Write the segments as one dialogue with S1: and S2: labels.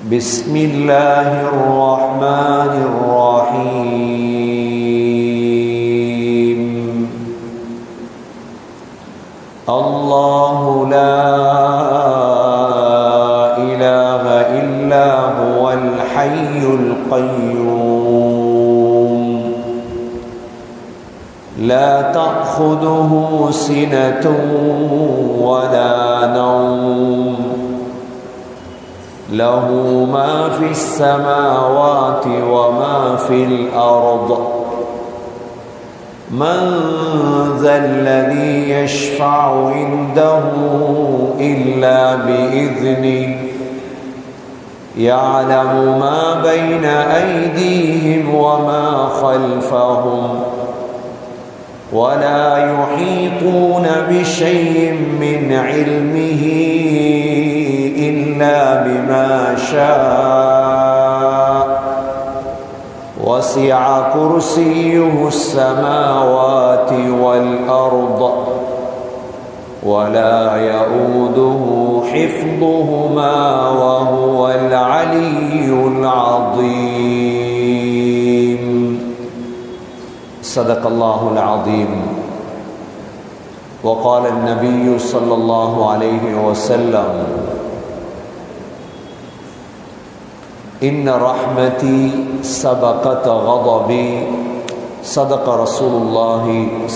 S1: بسم الله الرحمن الرحيم الله لا إله إلا هو الحي القيوم لا تأخذه سنة ولا نوم له ما في السماوات وما في الأرض من ذا الذي يشفع عنده إلا بإذنه يعلم ما بين أيديهم وما خلفهم ولا يحيطون بشيء من علمه إلا بما شاء وسع كرسيه السماوات والأرض ولا يؤوده حفظهما وهو العلي العظيم صدق الله العظيم وقال النبي صلى الله عليه وسلم إن رحمتي سبقت غضبي صدق رسول الله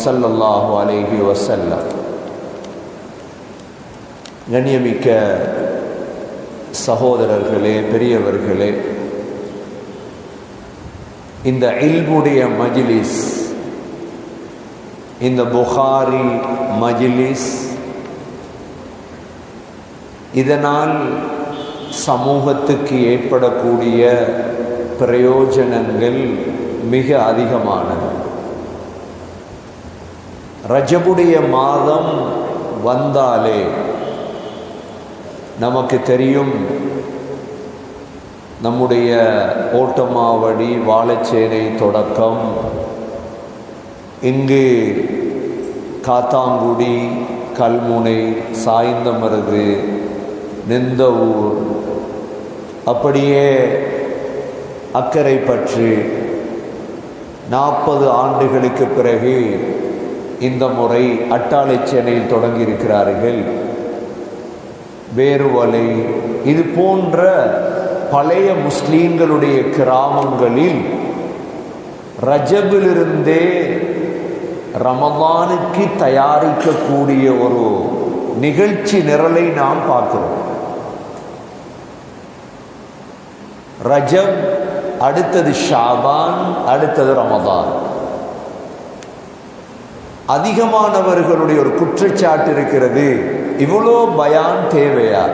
S1: صلى الله عليه وسلم. கண்ணியமிக்க சகோதரர்களே, பெரியவர்களே, இந்த இல்முடைய மஜ்லிஸ், இந்த புகாரி மஜ்லிஸ், இதனால் சமூகத்துக்கு ஏற்படக்கூடிய பிரயோஜனங்கள் மிக அதிகமானது. ரஜபுடைய மாதம் வந்தாலே நமக்கு தெரியும், நம்முடைய ஓட்டமாவடி வாழைச்சேனை தொடக்கம் இங்கு காத்தாங்குடி, கல்முனை, சாய்ந்தமருது, நிந்தவூர், அப்படியே அக்கரைப்பற்று 40 ஆண்டுகளுக்கு பிறகு இந்த முறை அட்டாளைச்சேனையில் தொடங்கியிருக்கிறார்கள். வேறுவலை, இது போன்ற பழைய முஸ்லீம்களுடைய கிராமங்களில் ரஜபிலிருந்தே ரமதானுக்கு தயாரிக்கக்கூடிய ஒரு நிகழ்ச்சி நிரலை நாம் பார்க்கிறோம். ரஜப், அடுத்தது ஷாபான், அடுத்தது ரமதான். அதிகமானவர்களுடைய ஒரு குற்றச்சாட்டு இருக்கிறது, இவ்வளோ பயான் தேவையா?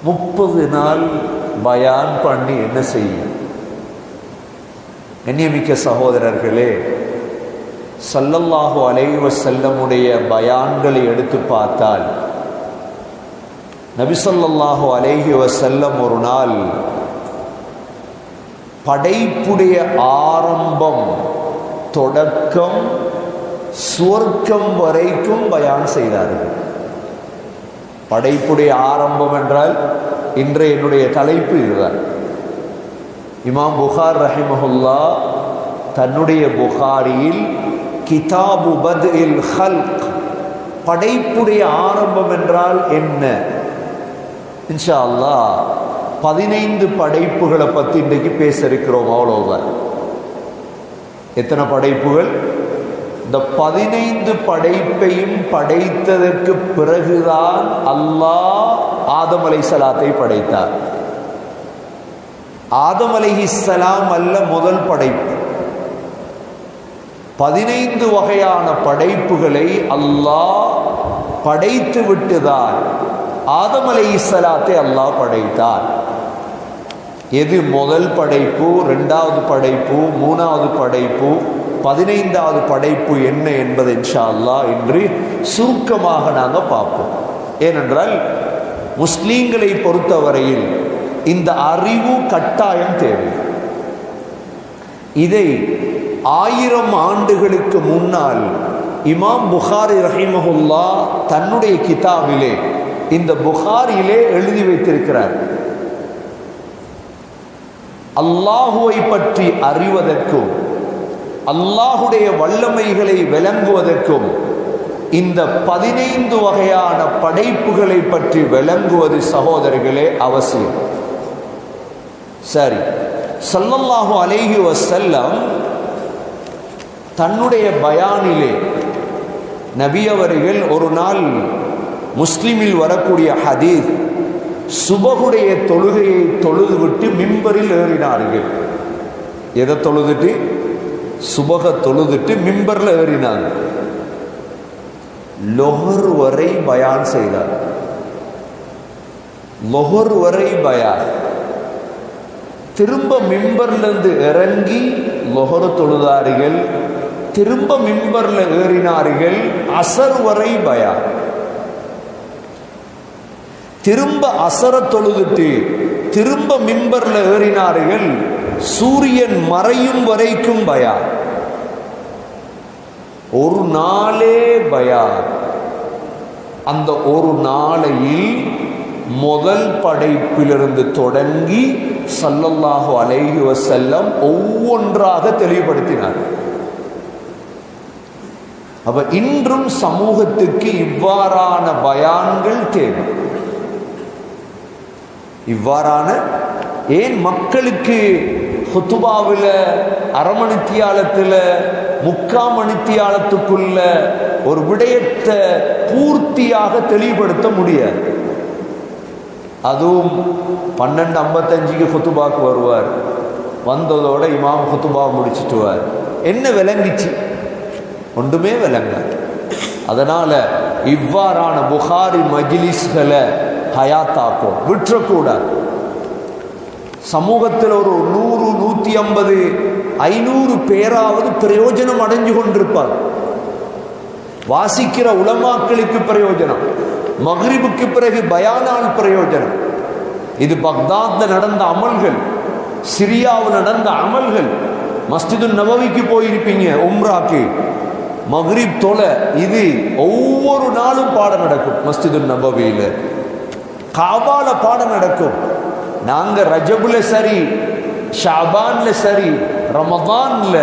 S1: 30 நாள் பயான் பண்ணி என்ன செய்யும்? கண்ணியமிக்க சகோதரர்களே, ஸல்லல்லாஹு அலைஹி வஸல்லமுடைய பயான்களை எடுத்து பார்த்தால், நபி ஸல்லல்லாஹு அலைஹி வஸல்லம் ஒரு நாள் படைப்புடைய ஆரம்பம் தொடக்கம் சுவர்க்கம் வரைக்கும் பயான் செய்தார்கள். படைப்புடைய ஆரம்பம் என்றால் இன்றைய என்னுடைய தலைப்பு இதுதான். இமாம் புகார் ரஹிமஹுல்லா தன்னுடைய புகாரியில் கிதாபு பத்இல் ஹல்க், படைப்புடைய ஆரம்பம் என்றால் என்ன, இன்ஷா அல்லாஹ் 15 படைப்புகளை பற்றி இன்றைக்கு பேச இருக்கிறோம். அவ்வளவுதான். எத்தனை படைப்புகள்? இந்த 15 படைப்பையும் படைத்ததற்கு பிறகுதான் அல்லாஹ் ஆதம் அலைஹிஸ்ஸலாத்தை படைத்தார். ஆதம் அலைஹிஸ்ஸலாம் அல்ல முதல் படைப்பு. 15 வகையான படைப்புகளை அல்லாஹ் படைத்து விட்டுதான் ஆதம் அலைஹிஸ்ஸலாத்தை அல்லாஹ் படைத்தார். எது முதல் படைப்பு, 2வது படைப்பு, 3வது படைப்பு, 15வது படைப்பு என்ன என்பதை இன்ஷா அல்லாஹ் இன்று சுருக்கமாக நாங்கள் பார்ப்போம். ஏனென்றால் முஸ்லீம்களை பொறுத்தவரையில் இந்த அறிவு கட்டாயம் தேவை. இதை 1000 ஆண்டுகளுக்கு முன்னால் இமாம் புகாரி ரஹிமஹுல்லா தன்னுடைய கிதாபிலே இந்த புகாரியிலே எழுதி வைத்திருக்கிறார். அல்லாஹுவை பற்றி அறிவதற்கும் அல்லாஹுடைய வல்லமைகளை விளங்குவதற்கும் இந்த 15 வகையான படைப்புகளை பற்றி விளங்குவது சகோதரர்களே அவசியம். சரி, ஸல்லல்லாஹு அலைஹி வஸல்லம் தன்னுடைய பயானிலே நபி அவர்கள் ஒரு நாள் முஸ்லிமில் வரக்கூடிய ஹதீஸ், சுபகுடைய தொழுகையை தொழுதுவிட்டு மிம்பரில் ஏறினார்கள். எதை தொழுதுட்டு? சுபக தொழுதுட்டு மிம்பரில் ஏறினாங்க. லொஹர் வரை பயான் செய்தார். லொஹர் வரை பயான். திரும்ப மிம்பர்லிருந்து இறங்கி லொஹர் தொழுதார்கள். திரும்ப மிம்பர்ல ஏறினார்கள். அசர் வரை பயான். திரும்ப அசர தொழுதுட்டு திரும்ப மிம்பர்ல ஏறினார்கள். சூரியன் மறையும் வரைக்கும் பயான். ஒரு நாளே பயான். அந்த ஒரு நாளையில் முதல் படைப்பிலிருந்து தொடங்கி ஸல்லல்லாஹு அலைஹி வஸல்லம் ஒவ்வொன்றாக தெளிவுபடுத்தினார். அப்ப இன்றும் சமூகத்துக்கு இவ்வாறான பயான்கள் தேவை. இவ்வாறான ஏன் மக்களுக்கு ஹுத்துபாவில் அரமணித்தியாலத்தில் முக்காமணித்தியாலத்துக்குள்ள ஒரு விடயத்தை பூர்த்தியாக தெளிவுபடுத்த முடியாது. அதுவும் 12:55 ஹுத்துபாக்கு வருவார். வந்ததோட இமாம் ஹுத்துபா முடிச்சுட்டுவார். என்ன விளங்கிச்சு? ஒன்றுமே விளங்காது. அதனால இவ்வாறான புகாரி மஜ்லிஸ்களை ஹயாத்தாக்கும், விட்டுறக்கூடாது. சமூகத்தில் ஒரு 100, 150, 500 பேராவது பிரயோஜனம் அடைஞ்சு கொண்டிருப்பார். வாசிக்கிற உலமாக்களுக்கு பிரயோஜனம், மக்ரிபுக்கு பிறகு பயானால் பிரயோஜனம். இது பக்தாத்ல நடந்த அமல்கள், சிரியாவில் நடந்த அமல்கள். மஸ்ஜிது நபவிக்கு போயிருப்பீங்க உம்ராக்கு, மக்ரிப் தொலை. இது ஒவ்வொரு நாளும் பாடம் நடக்கும். மஸ்ஜிது நபவியில காபால பாடம் நடக்கும். நாங்க ரஜபுல சரி, ஷாபான்ல சரி, ரமதான்ல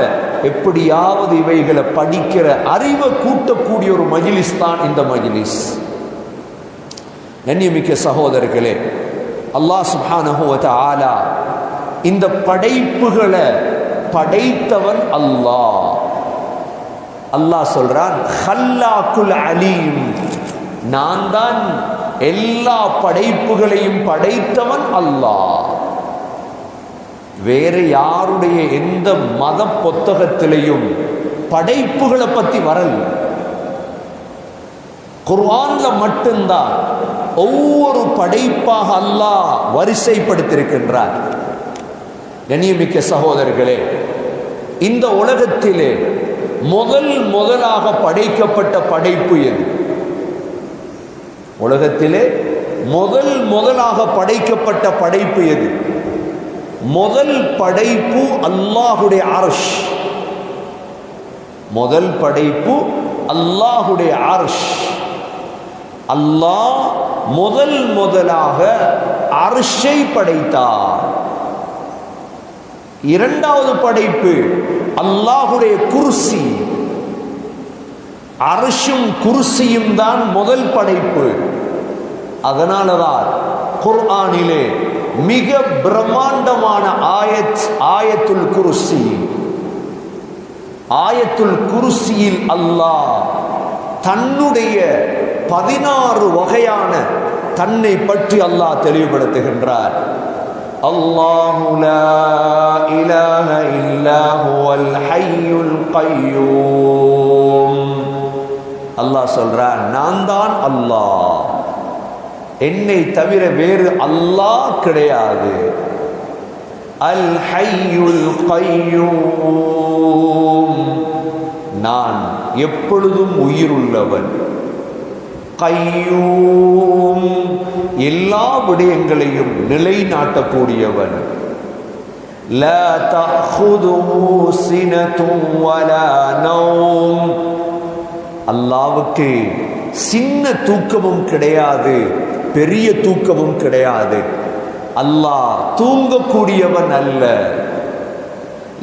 S1: எப்படியாவது இவைகளை படிக்கிற அறிவை கூட்டக்கூடிய ஒரு மஜ்லிஸ் தான் இந்த மஜ்லிஸ். கண்ணியமிக்க சகோதரர்களே, அல்லாஹ் சுப்ஹானஹு வ தஆலா இந்த படைப்புகளை படைத்தவன் அல்லாஹ். அல்லாஹ் சொல்றான், ஹல்லாக்குல் அலீம், நான் தான் எல்லா படைப்புகளையும் படைத்தவன் அல்லாஹ். வேற யாருடைய எந்த மத புத்தகத்திலையும் படைப்புகளை பத்தி வரல. குர்ஆன்ல மட்டும்தான் ஒவ்வொரு படைப்பாக அல்லாஹ் வரிசைப்படுத்தியிருக்கின்றார். கண்ணியமிக்க சகோதரர்களே, இந்த உலகத்திலே முதலாக படைக்கப்பட்ட படைப்பு எது? உலகத்திலே முதலாக படைக்கப்பட்ட படைப்பு எது? முதல் படைப்பு அல்லாஹுடைய அர்ஷ். முதல் படைப்பு அல்லாஹுடைய அர்ஷ். அல்லாஹ் முதலாக அர்ஷை படைத்தார். இரண்டாவது படைப்பு அல்லாஹுடைய குர்சி. அர்ஷும் குர்சியும் தான் முதல் படைப்பு. அதனாலதான் குர்ஆனிலே மிக பிரம்மாண்டமான ஆயத்துல் குர்சி. ஆயத்துல் குர்சியில் அல்லாஹ் தன்னுடைய 16 வகையான தன்னை பற்றி அல்லாஹ் தெளிவுபடுத்துகின்றார். அல்லாஹு லா இலாஹ இல்லா ஹுவல் ஹய்யுல் கய்யூம். அல்லாஹ் சொல்றார், நான் தான் அல்லாஹ், என்னை தவிர வேறு அல்லாஹ் கிடையாது. அல் ஹய்யுல் கய்யூம், நான் எப்பொழுதும் உயிருள்ளவன். கய்யூம், எல்லா விடயங்களையும் நிலைநாட்டக்கூடியவன். லா தஅഖுதுஹு சினத்துன் வலா நௌம், அல்லாஹ்வுக்கு சின்ன தூக்கமும் கிடையாது, பெரிய தூக்கமும் கிடையாது. அல்லாஹ் தூங்கக்கூடியவன் அல்ல.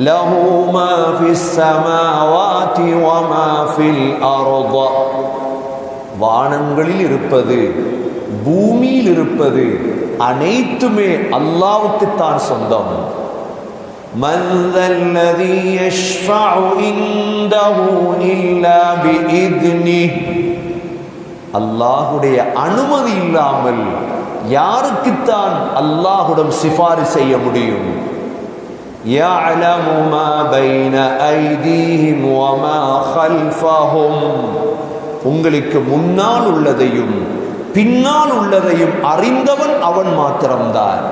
S1: லஹு மா ஃபிஸ் ஸமாவாதி வ மா ஃபில் அர்ض, வானங்களில் இருப்பது பூமியில் இருப்பது அனைத்துமே அல்லாஹ்வுக்கு தான் சொந்தம். மன் தல்லதி யஷ்ஃபஉ இன்தஹு இல்லா பிஇذனிஹ், அல்லாஹ்வுடைய அனுமதி இல்லாமல் யாருக்குத்தான் அல்லாஹ்விடம் சிபாரிசு செய்ய முடியும்? யஅலமு மா பைன ஐதீஹிம் வ மா கல்ஃபஹும், உங்களுக்கு முன்னால் உள்ளதையும் பின்னால் உள்ளதையும் அறிந்தவன் அவன் மாத்திரம்தான்.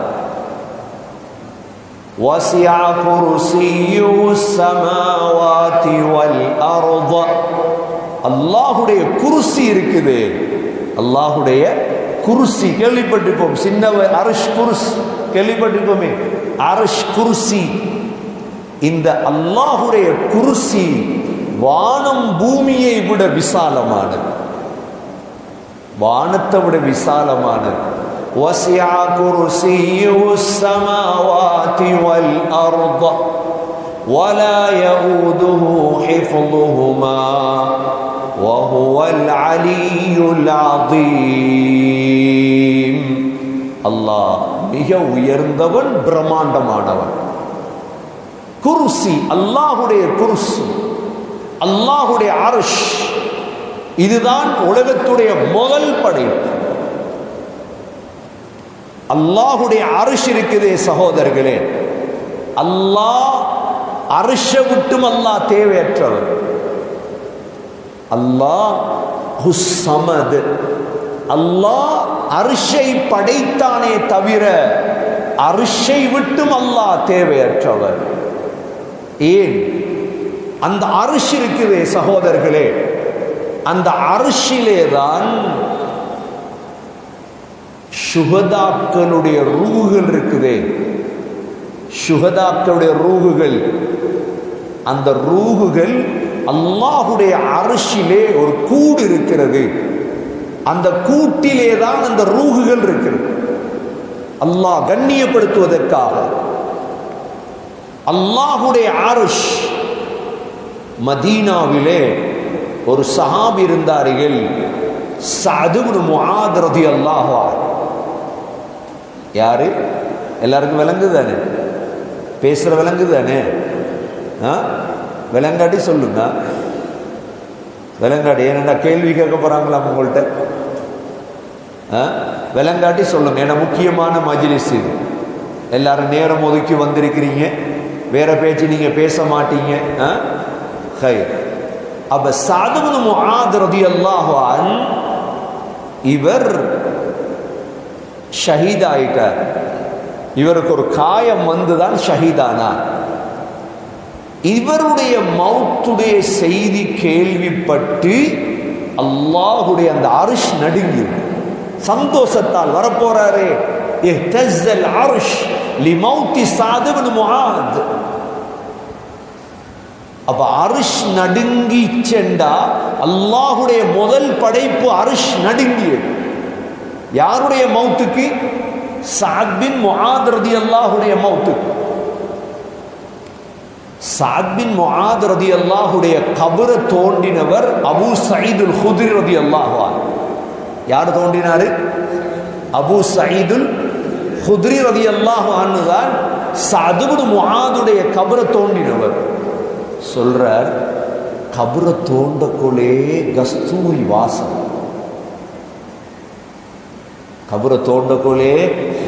S1: வஸிஅ குர்ஸிய்யுஹு ஸமாவாதி வல் அர்ض, அல்லாஹ்வுடைய குர்சி இருக்குது. அல்லாஹ்வுடைய குர்சி கேள்விப்பட்டிருப்போம், சின்ன அர்ஷ் குர்ஸ் கேள்விப்பட்டிருப்போமே, அர்ஷ் குர்சி. இந்த அல்லாஹ்வுடைய குர்சி வானம் பூமியை விட விசாலமானது, வானத்தை விட விசாலமானது. வஸிஅ குர்ஸிய்யுஹு ஸமாவாதி வல் அர்ض வலா யஊதுஹு ஹிஃظுஹுமா வஹுவல் அலிய்யுல் அஸீம். அல்லாஹ் மிக உயர்ந்தவன், பிரம்மாண்டமானவன். குர்சி, அல்லாஹ்வுடைய குர்சி, அல்லாஹ்வுடைய அர்ஷ், இதுதான் உலகத்துடைய முதல் படைப்பு. அல்லாஹ்வுடைய அர்ஷ் இருக்குதே சகோதரர்களே, அல்லாஹ் அர்ஷை விட்டும் அல்லாஹ் தேவையற்றவர். அல்லாஹ் ஹுஸ்ஸமத், அல்லாஹ் அர்ஷை படைத்தானே தவிர அர்ஷை விட்டும் அல்லாஹ் தேவையற்றவர். ஏன்? அந்த அர்ஷ் இருக்குதே சகோதரர்களே, அந்த அர்ஷிலே தான் ஷுஹதாக்களுடைய ரூஹுகள் இருக்குதே, ஷுஹதாக்களுடைய ரூஹுகள், அந்த ரூஹுகள் அல்லாஹ்வுடைய அர்ஷிலே ஒரு கூடு இருக்கிறது. அந்த கூட்டிலே தான் அந்த ரூஹுகள் இருக்கிறது. அல்லாஹ் கண்ணியப்படுத்துவதற்காக அல்லாஹ்வுடைய அர்ஷ். மதீனாவிலே ஒரு சஹாபி இருந்தார்கள், சஅத் இப்னு முஆத் ரலியல்லாஹு அன்ஹு. யாரு? எல்லாருக்கும் விளங்குதானே? பேசுற விளங்குதானே? விளங்காட்டி சொல்லுங்க, விளங்காட்டி. ஏன்னா கேள்வி கேட்க போறாங்களா உங்கள்கிட்ட? விளங்காட்டி சொல்லுங்க, ஏன்னா முக்கியமான மஜ்லிஸ் இது. எல்லாரும் நேரம் ஒதுக்கி வந்திருக்கிறீங்க, வேற பேச்சு நீங்க பேச மாட்டீங்க. அப்ப சஅத் இப்னு முஆத் ரலியல்லாஹு அன்ஹு இவர் ஷஹீத் ஆயிட்டார். இவருக்கு ஒரு காயம் வந்துதான் ஷஹீதானார். இவருடைய மௌத்துடைய செய்தி கேள்விப்பட்டு அல்லாஹ்வுடைய அந்த அர்ஷ் நடுங்கி சந்தோஷத்தால் வரப்போறாரே. இஹ்தஸ்ஸல் அர்ஷ் லிமௌத்தி சஅத் இப்னு முஆத். அப்ப அர்ஷ் நடுங்கி சென்றா அல்லாஹ்வுடைய முதல் படைப்பு அர்ஷ் நடுங்கியது. யாருடைய மௌத்துக்கு? சஅத் பின் முஆத் ரலியல்லாஹுடைய மௌத்துக்கு. சஅத் பின் முஆத் ரலியல்லாஹுடைய கபரை தோண்டினவர் அபூ சயீதுல் குத்ரி ரலியல்லாஹு அன்ஹு. யார் தோண்டினாரு? அபூ சயீதுல் குத்ரி ரலியல்லாஹு அன்ஹு தான் சஅத் பின் முஆதுடைய கபரை தோண்டினவர். சொல்றார், கபரை தோண்டக்குள்ளே கஸ்தூரி வாசம், கபரை தோண்டக்குள்ளே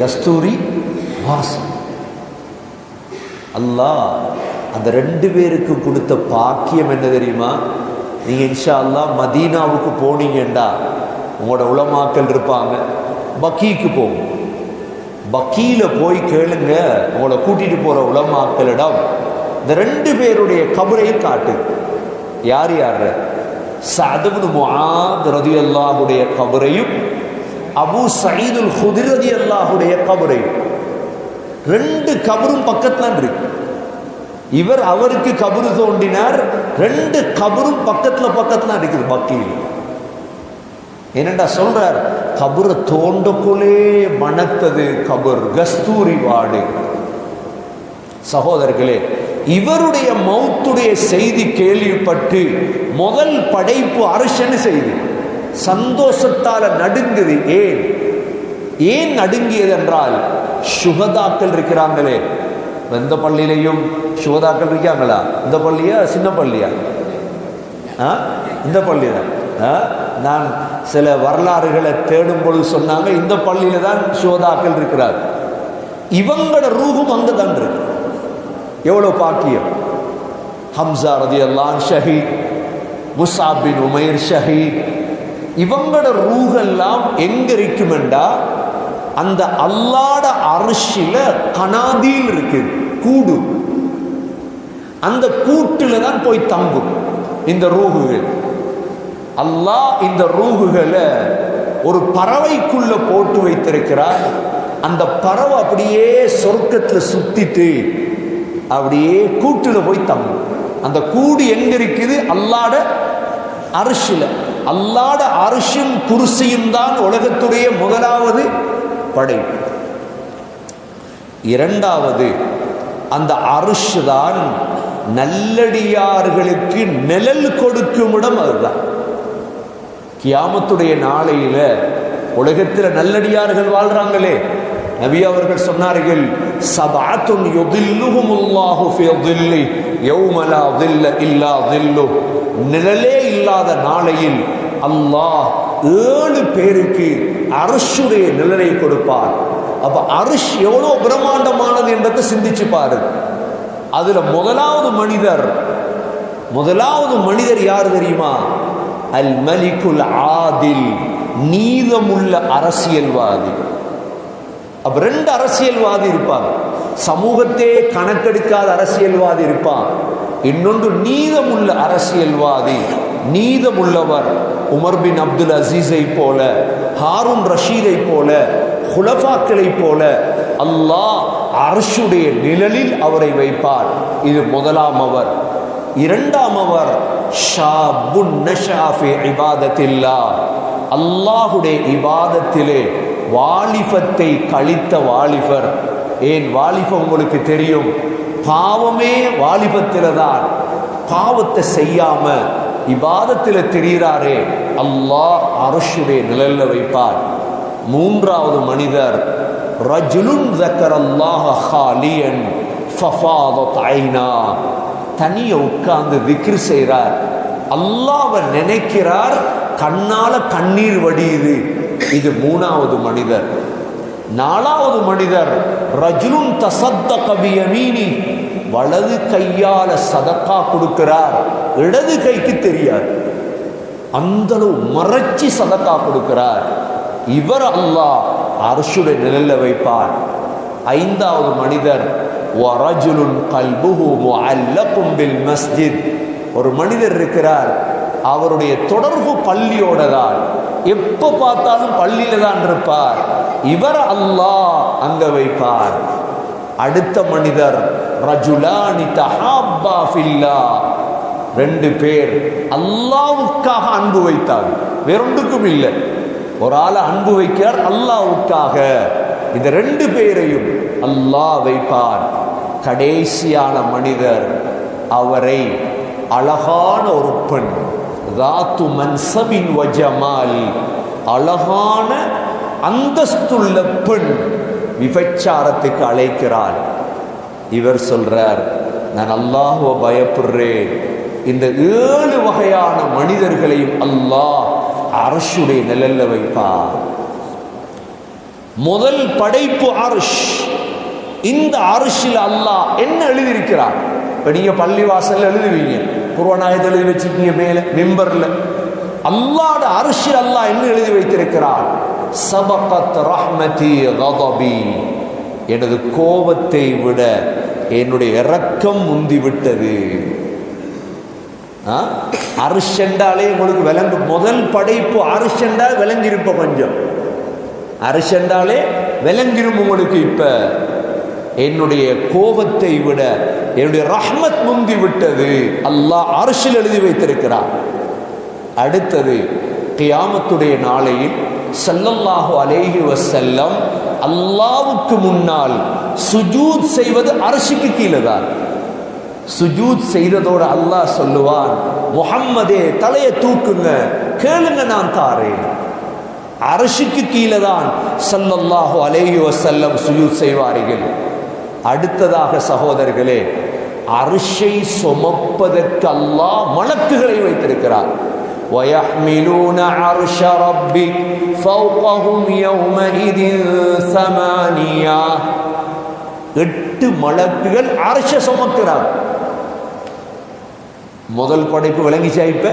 S1: கஸ்தூரி வாசம். அல்லாஹ் அந்த ரெண்டு பேருக்கு கொடுத்த பாக்கியம் என்ன தெரியுமா? நீங்க இன்ஷா அல்லாஹ் மதீனாவுக்கு போனீங்கண்டா உங்களோட உலமாக்கள் இருப்பாங்க, பக்கீக்கு போங்க. பக்கீல போய் கேளுங்க, உங்களை கூட்டிட்டு போற உலமாக்களிடம் இந்த ரெண்டு பேருடைய கபரையும் காட்டு. யார் யார்? சஅத் இப்னு முஆத் ரலியல்லாஹுடைய கபரையும் அபூ சயீதுல் குத்ரி ரலியல்லாஹுடைய கபரையும். ரெண்டு கபரும் பக்கத்துல இருக்கு. இவர் அவருக்கு கபரு தோண்டினார், ரெண்டு கபரும் பக்கத்துல பக்கத்துல இருக்குது பக்கீல். என்னடா சொல்றார், கபரை தோண்டக்குள்ளே மணத்தது கபர், கஸ்தூரி வாடு. சகோதரர்களே, இவருடைய மௌத்துடைய செய்தி கேள்விப்பட்டு முதல் படைப்பு அர்ஷன்னு செய்தி சந்தோஷத்தால நடுங்குது. ஏன் நடுங்கியது என்றால், சுகதாக்கள் இருக்கிறாங்களே, எந்த பள்ளியிலையும் சுகதாக்கள் இருக்காங்களா? இந்த பள்ளியா சின்ன பள்ளியா? இந்த பள்ளி தான். நான் சில வரலாறுகளை தேடும் பொழுது சொன்னாங்க, இந்த பள்ளியில தான் சுகதாக்கள் இருக்கிறார். இவங்களோட ரூஹும் அங்க தான் இருக்கு. எவ்வளவு பாக்கியம்! ஹம்சா ரலியல்லாஹு அன்ஹு ஷஹீத், முஸ்அப் பின் உமைர் ஷஹீத். இவங்களோட ரூஹெல்லாம் எங்க இருக்குமெண்டா, அந்த அல்லாஹ்ட அர்ஷில கனாதீல் இருக்கு, கூடு. அந்த கூட்டுல தான் போய் தங்கும் இந்த ரூஹுகள். அல்லாஹ் இந்த ரூஹுகளை ஒரு பறவைக்குள்ள போட்டு வைத்திருக்கிறார். அந்த பறவை அப்படியே சொர்க்கத்துல சுத்திட்டு அப்படியே கூட்டுல போய் தங்கும். அந்த கூடு எங்க இருக்குது? அல்லாஹ்ட அர்ஷில. அல்லாஹ்ட அர்ஷும் குர்சியும் தான் உலகத்துடைய முதலாவது படைப்பு. இரண்டாவது, அந்த அர்ஷ் தான் நல்லடியார்களுக்கு நிழல் கொடுக்கும் இடம். அதுதான் கியாமத்துடைய நாளையில உலகத்தில் நல்லடியார்கள் வாழ்றாங்களே, நபி அவர்கள் சொன்னார்கள், சபஅத்துன் யுதில்லுஹுமுல்லாஹு ஃபீ தில்லி யௌம லா தில்ல இல்லா தில்லு. நிழலே இல்லாத நாளையில் அல்லாஹ் 7 பேருக்கு அர்ஷுடைய நிழலை கொடுப்பார். அப்ப அர்ஷ் எவ்வளவு பிரம்மாண்டமானது என்பதை சிந்திச்சு பாரு. அதுல முதலாவது மனிதர் யார் தெரியுமா? அல் மலிகுல் ஆதில், நீதமுள்ள அரசியல்வாதி. அப்ப 2 அரசியல்வாதி இருப்பாங்க. சமூகத்தே கணக்கெடுக்காத அரசியல்வாதி இருப்பான், இன்னொன்று நீதமுள்ள அரசியல்வாதி. நீதமுள்ளவர் உமர் பின் அப்துல் அசீஸை போல, ஹாரூன் ரஷீதை போல, ஹுலஃபாக்களை போல அல்லாஹ் அர்ஷுடைய நிழலில் அவரை வைப்பார். இது முதலாம் அவர். இரண்டாம் அவர் ஷாபுன் நஷா ஃபீ இபாதத்தில்லாஹ், அல்லாஹ்வுடைய இபாதத்திலே வாலிபத்தை கழித்த வாலிபர். ஏன் வாலிபம் உங்களுக்கு தெரியும், பாவமே வாலிபத்தில தான். பாவத்தை செய்யாம இபாதத்தில தெரிகிறாரே, அல்லாஹ் அர்ஷுடைய நிழல்ல வைப்பார். மூன்றாவது மனிதர் ரஜுலுன் ஸக்கரல்லாஹ ஹாலியன் ஃபஃபாதத் ஐனா, தனிய உட்கார்ந்து திக்ர் செய்கிறார், அல்லாஹ்வை நினைக்கிறார், கண்ணால கண்ணீர் வடியுது. இது மூணாவது மனிதர். நாலாவது மனிதர் ரஜுலுன் தஸத்தக பியமீனி, வலது கையால சதக்கா கொடுக்கிறார், இடது கைக்கு தெரியாது, அந்த மறைச்சி சதக்கா கொடுக்கிறார். இவர் அல்லாஹ் அர்ஷுடைய நிழல்ல வைப்பார். ஐந்தாவது மனிதர் வரஜுலுன் கல்புஹு முஅல்லகும் பில் மஸ்ஜித், ஒரு மனிதர் இருக்கிறார், அவருடைய தொடர்பு பள்ளியோட தான், எப்ப பார்த்தாலும் பள்ளியில தான் இருப்பார். இவர் அல்லாஹ் அங்க வைப்பார். அடுத்த மனிதர் ரஜுலானி தஹாப்பா ஃபில்லாஹ், 2 பேர் அல்லாஹ்வுக்காக அன்பு வைத்தார், வேறொன்றுக்கும் இல்லை. ஒரு ஆளை அன்பு வைக்கிறார் அல்லாஹ்வுக்காக. இந்த 2 பேரையும் அல்லாஹ் வைப்பார். கடைசியான மனிதர், அவரை அழகான ஒரு பெண், ராத்து மன்சபின் வஜமால், அழகான அந்தஸ்துள்ள பெண் விபச்சாரத்துக்கு அழைக்கிறார். இவர் சொல்றார், நான் அல்லாஹ்வை பயப்படுறேன். இந்த 7 வகையான மனிதர்களையும் அல்லாஹ் அர்ஷுடைய நிழல்ல வைப்பார். முதல் படைப்பு அர்ஷ். இந்த அர்ஷில் அல்லாஹ் என்ன எழுதியிருக்கிறார்? இப்ப நீங்க பள்ளிவாசல் எழுதுவீங்க, குர்ஆனாயத்தை எழுதி வச்சிருக்கீங்க மேல மிம்பர்ல. அல்லாஹ்ட அர்ஷில் அல்லாஹ் என்ன எழுதி வைத்திருக்கிறார்? சபகத் ரஹ்மதி கதபி, எனது கோபத்தை விட என்னுடைய இரக்கம் முந்தி விட்டது. அரிசெண்டாலே உங்களுக்கு விளங்கு. முதல் படைப்பு அரிசெண்டா விளங்கிருப்ப, கொஞ்சம் அரிசெண்டாலே விளங்கிரும் உங்களுக்கு. இப்ப என்னுடைய கோபத்தை விட என்னுடைய ரஹ்மத் முந்தி விட்டது, அல்லாஹ் அர்ஷில் எழுதி வைத்திருக்கிறார். அடுத்தது கியாமத்துடைய நாளையில் ஸல்லல்லாஹு அலைஹி வஸல்லம் அல்லாஹ்வுக்கு முன்னால் சுஜூத் செய்வது அர்ஷுக்கு கீழே தான். சுஜூத் செய்ததோட அல்லாஹ் சொல்லுவான், முஹம்மதே தலையை தூக்குங்க, கேளுங்க நான் தாரேன். அர்ஷுக்கு கீழே தான் ஸல்லல்லாஹு அலைஹி வஸல்லம் சுஜூத் செய்வார்கள். அடுத்ததாக சகோதரர்களே, அர்ஷை சுமப்பதற்கு அல்லாஹ் மலக்குகளை வைத்திருக்கிறார். وَيَحْمِلُونَ عَرْشَ رَبِّكَ فَوْقَهُمْ يَوْمَئِذٍ ثَمَانِيَةٌ. 8 மலக்குகள் அர்ஷை சுமக்கிறார். முதல் படைப்பு விளங்கிச்சா? இப்ப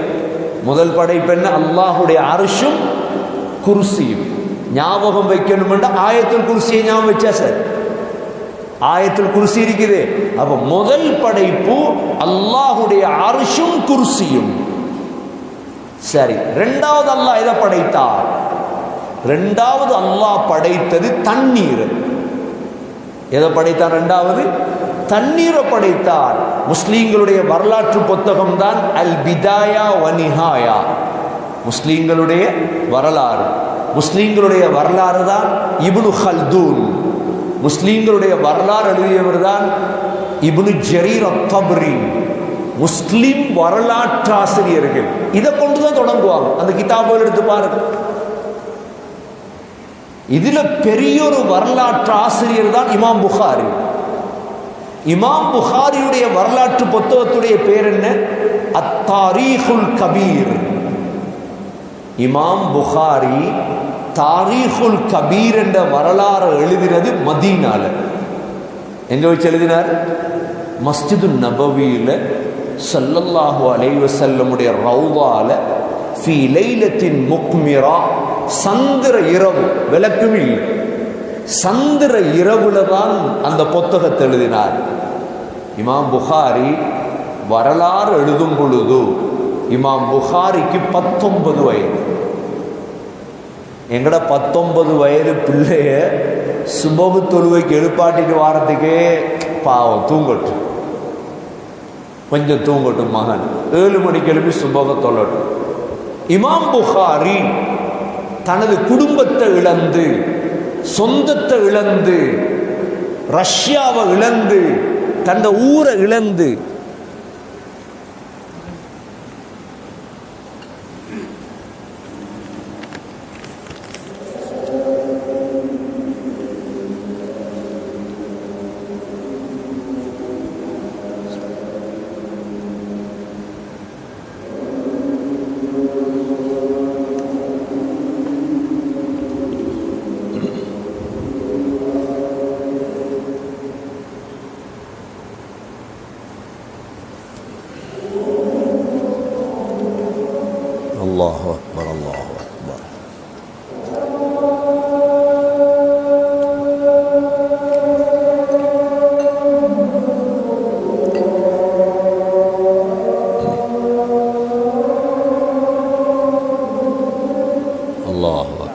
S1: முதல் படைப்பு என்ன? அல்லாஹுடைய அர்ஷும் குர்சியும். ஞாபகம் வைக்கணும்னா ஆயத்துல் குர்சியை ஞாபகம் வச்சா சார், ஆயத்துல் குர்சி இருக்குது. அப்ப முதல் படைப்பு அல்லாஹுடைய அர்ஷும் குர்சியும். சரி, இரண்டாவது அல்லாஹ் எதை படைத்தார்? இரண்டாவது அல்லாஹ் படைத்தது தண்ணீர். எதை படைத்தார்? இரண்டாவது தண்ணீரை படைத்தார். முஸ்லீம்களுடைய வரலாற்று புத்தகம் தான் அல் பிதாயா வ நிஹாயா. முஸ்லீம்களுடைய வரலாறு, முஸ்லீம்களுடைய வரலாறு தான் இப்னு ஹல்தூன். முஸ்லீம்களுடைய வரலாறு எழுதியவர் தான் இப்னு ஜரீர் அத்-தப்ரி. முஸ்லிம் வரலாற்றாசிரியர்கள் இதை கொண்டுதான் தொடங்குவாங்க. அந்த கிதாபுகள் எடுத்து பாருங்க. இதுல பெரிய ஒரு வரலாற்று ஆசிரியர் தான் இமாம் புகாரி. இமாம் புகாரியுடைய வரலாற்று புத்தகத்துடைய பேர் என்ன? அத்-தாரீகுல் கபீர். இமாம் புகாரி தாரீகுல் கபீர் என்ற வரலாறு எழுதினது மதீனால. எங்க வச்சு எழுதினார்? மஸ்ஜிது நபவியில ஸல்லல்லாஹு அலைஹி வஸல்லமுடைய ரௌதால ஃபீ லைலத்தின் முக்மிரா. சந்திர இரவு, விளக்கும் இல்லை, சந்திர இரவுல தான் அந்த புத்தகத்தை எழுதினார். இமாம் புகாரி வரலாறு எழுதும் பொழுது இமாம் புகாரிக்கு 19 வயது. எங்கட 19 வயது பிள்ளைய சுபகு தொழுவைக்கு எழுப்பாட்டிட்டு வாரத்துக்கே பாவம், தூங்கட்டும், கொஞ்சம் தூங்கட்டும் மகன், 7 மணிக்கு எழுப்பி சுபக தொழட்டும். இமாம் புகாரி தனது குடும்பத்தை இழந்து, சொந்தத்தை இழந்து, ரஷ்யாவை இழந்து, தந்த ஊரை இழந்து அல்லாஹு அக்பர், அல்லாஹு அக்பர். அல்லாஹு அக்பர்.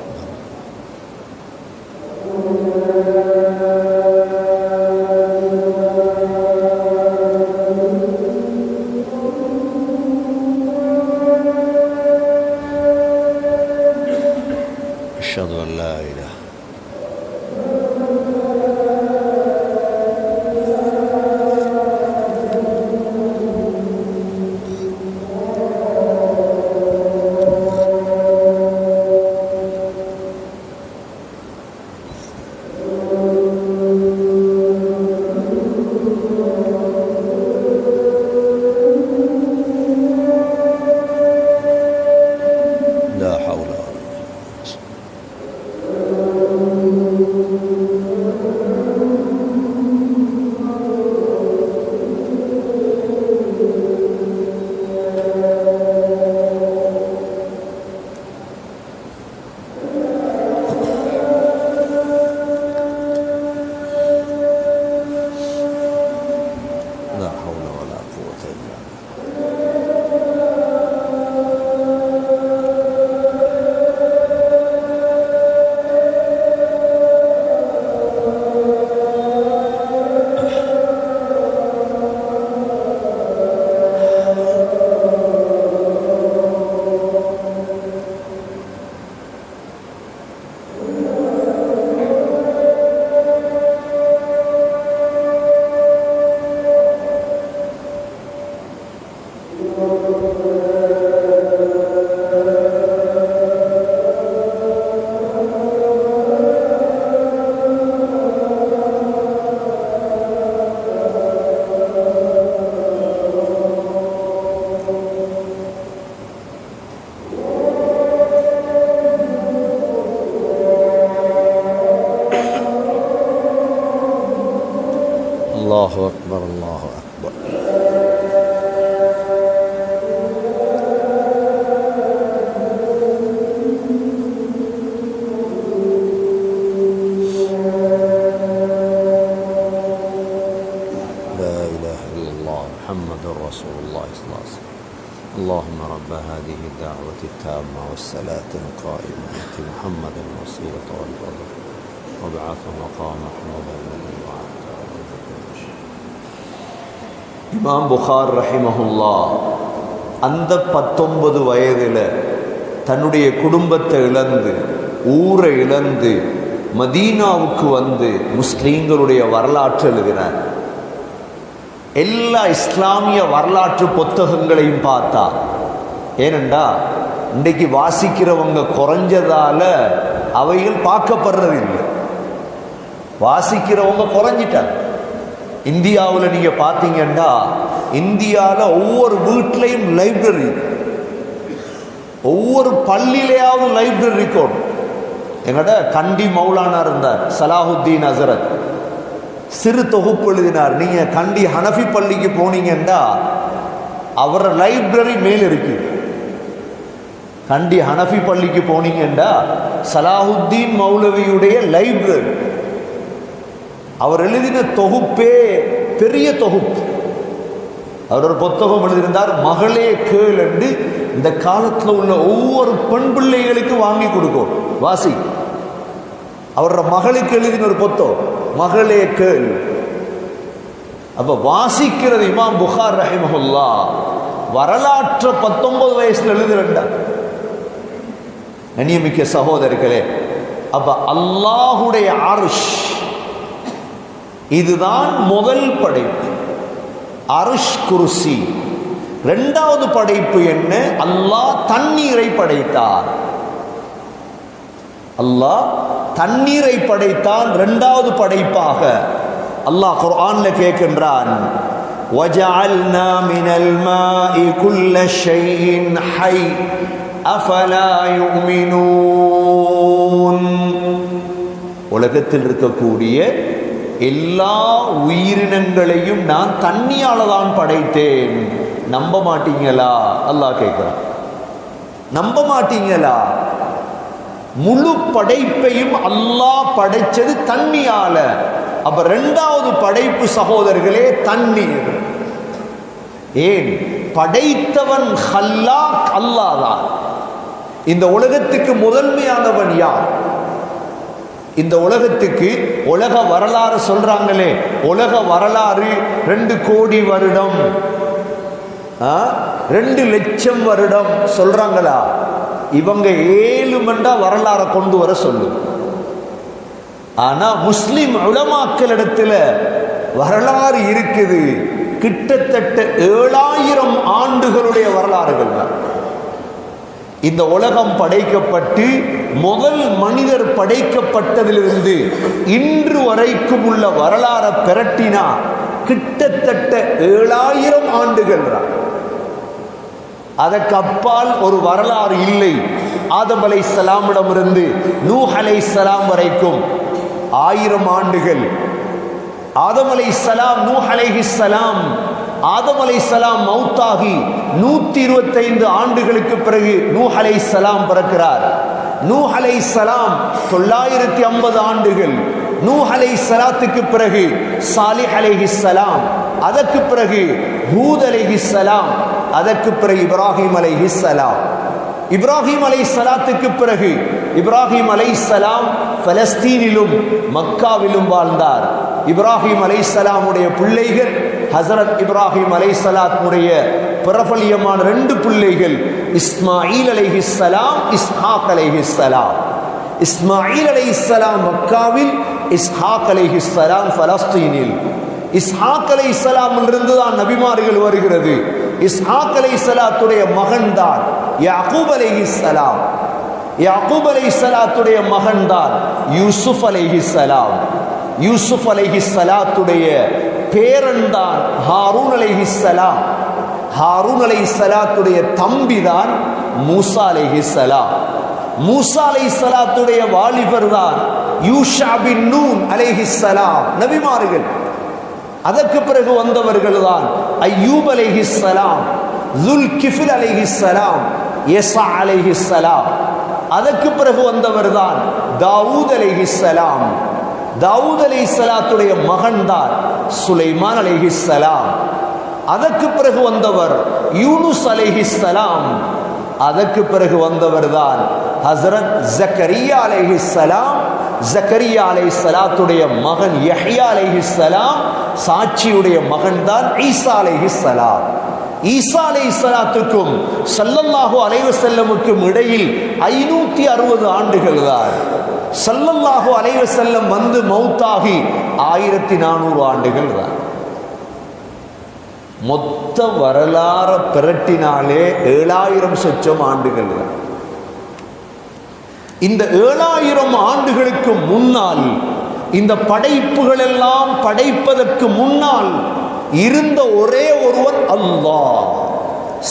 S1: அல்லாஹு அக்பர், அல்லாஹு அக்பர். محمد رسول الله صلى الله عليه وسلم. اللهم رب هذه الدعوة التامة والصلاة القائمة آت محمدا الوسيلة والفضل وابعثه مقام محمود الذي وعدته. இமாம் புகார் ரஹிமஹுல்லா அந்த 19 வயதில் தன்னுடைய குடும்பத்தை இழந்து, ஊரை இழந்து மதீனாவுக்கு வந்து முஸ்லீம்களுடைய வரலாற்று எழுதினார். எல்லா இஸ்லாமிய வரலாற்று புத்தகங்களையும் பார்த்தா, ஏனென்றா இன்றைக்கு வாசிக்கிறவங்க குறைஞ்சதால அவைகள் பார்க்கப்படுறதில்லை. வாசிக்கிறவங்க குறைஞ்சிட்டாங்க. இந்தியாவில் நீங்க பார்த்தீங்கன்னா, இந்தியாவில் ஒவ்வொரு வீட்லையும் லைப்ரரி, ஒவ்வொரு பள்ளியிலேயாவது லைப்ரரி இருக்கணும். எங்கட கண்டி மௌலானா இருந்தார் சலாஹுத்தீன் ஹசரத், சிறு தொகுப்பு எழுதினார். நீங்க கண்டி ஹனஃபி பள்ளிக்கு போனீங்கன்னா அவர லைப்ரரி மேல் இருக்கு. கண்டி ஹனஃபி பள்ளிக்கு போனீங்கன்னா சலாஹுத்தீன் மௌலவியுடைய லைப்ரரி, அவர் எழுதின தொகுப்பே பெரிய தொகுப்பு. அவர் ஒரு புத்தகம் எழுதியிருந்தார், மகளே கேள் என்று. இந்த காலத்தில் உள்ள ஒவ்வொரு பெண் பிள்ளைகளுக்கு வாங்கி கொடுக்கும், வாசி. அவரோட மகளுக்கு எழுதின ஒரு புத்தகம், மகளே கேள். அப்ப வாசிக்கிறது. இமாம் புகார் ரஹிமஹுல்லா வரலாற்று 19 வயசுல எழுதுறார். கண்ணியமிக்க சகோதரர்களே, அப்ப அல்லாஹுடைய அர்ஷ் இதுதான் முதல் படைப்பு, அர்ஷ் குர்சி. இரண்டாவது படைப்பு என்ன? அல்லாஹ் தண்ணீரை படைத்தார். அல்லாஹ் தண்ணீரை படைத்தான். இரண்டாவது படைப்பாக அல்லாஹ் குர்ஆன்ல கேட்கின்றான், وَجَعَلْنَا مِنَ الْمَاءِ كُلَّ شَيْءٍ حَيٍّ أَفَلَا يُؤْمِنُونَ. உலகத்தில் இருக்கக்கூடிய எல்லா உயிரினங்களையும் நான் தண்ணியால தான் படைத்தேன், நம்ப மாட்டீங்களா? அல்லாஹ் கேட்கிறான், நம்ப மாட்டீங்களா? முழு படைப்பையும் அல்லாஹ் படைச்சது தண்ணியால. அப்ப இரண்டாவது படைப்பு சகோதரர்களே தண்ணீர். ஏன்? படைத்தவன் ஹல்லாக் அல்லாஹ் தான். இந்த உலகத்துக்கு முதன்மையானவன் யார்? இந்த உலகத்துக்கு உலக வரலாறு சொல்றாங்களே, உலக வரலாறு 2 கோடி வருடம், 2 லட்சம் வருடம் சொல்றாங்களா? இவங்க 7 மண்டா வரலாறை கொண்டு வர சொல்லும். ஆனா முஸ்லிம் உலமாக்களிடத்துல வரலாறு இருக்குது, கிட்டத்தட்ட 7000 ஆண்டுகளுடைய வரலாறுகள் தான். இந்த உலகம் படைக்கப்பட்டு முதல் மனிதர் படைக்கப்பட்டதிலிருந்து இன்று வரைக்கும் உள்ள வரலாறை பிரட்டினா கிட்டத்தட்ட 7000 ஆண்டுகள் தான். அதற்கு அப்பால் ஒரு வரலாறு இல்லை. ஆதம் அலைஹிஸ்ஸலாமிடமிருந்து நூஹ் அலைஹிஸ்ஸலாம் வரைக்கும் 1000 ஆண்டுகள். ஆதம் அலைஹிஸ்ஸலாம், நூஹ் அலைஹிஸ்ஸலாம், ஆதம் அலைஹிஸ்ஸலாம் மௌத்தாகி 125 ஆண்டுகளுக்கு பிறகு நூஹ் அலைஹிஸ்ஸலாம் பிறக்கிறார். நூஹ் அலைஹிஸ்ஸலாம் 950 ஆண்டுகள். நூஹ் அலைஹிஸ்ஸலாத்துக்கு பிறகு சாலிஹ் அலைஹிஸ்ஸலாம், அதற்கு பிறகு ஹூத் அலைஹிஸ்ஸலாம், அதற்கு பிறகு இப்ராஹிம் அலைஹிஸ்ஸலாம். இப்ராஹிம் அலைஹிஸ்ஸலாத்துக்கு பிறகு இப்ராஹிம் அலைஹிஸ்ஸலாம் பலஸ்தீனிலும் மக்காவிலும் வாழ்ந்தார். இப்ராஹிம் அலைஹிஸ்ஸலாமுடைய பிள்ளைகள் ஹஸரத் இப்ராஹிம் அலைஹிஸ்ஸலாத்துடைய பிரபலியமான 2 பிள்ளைகள், இஸ்மாயில் அலைஹிஸ்ஸலாம், இஸ்ஹாக் அலைஹிஸ்ஸலாம். இஸ்மாயில் அலைஹிஸ்ஸலாம் மக்காவில், இஸ்ஹாக் அலைஹிஸ்ஸலாம் பலஸ்தீனில். இஸ்ஹாக் அலைஹிஸ்ஸலாமிலிருந்து தான் நபிமார்கள் வருகிறது. இஸ்ஹாக் அலைஹிஸ்ஸலாத்துடைய மகன் தான் யாக்கூப் அலைஹிஸ்ஸலாம். யாக்கூப் அலைஹிஸ்ஸலாத்துடைய மகன் தான் யூசுப் அலைஹிஸ்ஸலாம். யூசுப் அலைஹிஸ்ஸலாத்துடைய பேரன் தான் ஹாரூன் அலைஹிஸ்ஸலாம். ஹாரூன் அலைஹிஸ்ஸலாத்துடைய தம்பி தான் மூசா அலைஹிஸ்ஸலாம். மூசா அதற்கு பிறகு வந்தவர்கள் தான் அய்யூப் அலைஹிஸ்ஸலாம், ஸுல்கிஃபில் அலைஹிஸ்ஸலாம், யஸா அலைஹிஸ்ஸலாம். அதற்கு பிறகு வந்தவர் தான் தாவூத் அலைஹிஸ்ஸலாம். தாவூத் அலைஹிஸ்ஸலாத்துடைய மகன் தான் சுலைமான் அலைஹிஸ்ஸலாம். அதற்கு பிறகு வந்தவர் யூனுஸ் அலைஹிஸ்ஸலாம். அதற்கு பிறகு வந்தவர் தான் ஹஸ்ரத் ஜக்கரியா அலைஹிஸ்ஸலாம். ஜக்கரியா அலைஹிஸ்ஸலாத்துடைய மகன் யஹ்யா அலைஹிஸ்ஸலாம். சாட்சியுடைய மகன் தான் ஈசா அலைஹிஸ்ஸலாம். ஈசா அலைஹிஸ்ஸலாத்துக்கும் ஸல்லல்லாஹு அலைஹி வஸல்லமுக்கும் இடையில் 560 ஆண்டுகள் தான். ஸல்லல்லாஹு அலைஹி வஸல்லம் வந்து மௌத்தாகி 1400 ஆண்டுகள் தான். மொத்த வரலாறு பிரட்டினாலே 7000 சொச்சம் ஆண்டுகள் தான். இந்த 7000 ஆண்டுகளுக்கு முன்னால், இந்த படைப்புகள் எல்லாம் படைப்பதற்கு முன்னால் இருந்த ஒரே ஒருவன் அல்லாஹ்.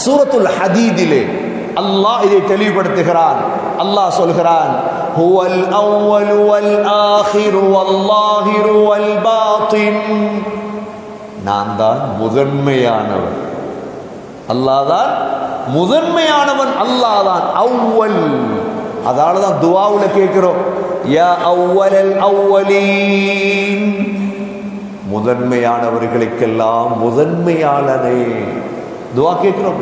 S1: சூரத்துல் ஹதீதிலே அல்லாஹ் இதை தெளிவுபடுத்துகிறான். அல்லாஹ் சொல்கிறான், ஹுவல் அவ்வலு வல் ஆகிரு வல்லாஹிரு வல் பாத்தின். நான் தான் முதன்மையானவன். அல்லாஹ் தான் முதன்மையானவன். அல்லாஹ் தான் அவ்வல். அதனால தான் துஆவுல கேட்கிறோம், யா அவ்வலல் அவ்வலீன், முதன்மையானவர்களுக்கெல்லாம் முதன்மையாளனே. துஆ கேட்கிறோம்.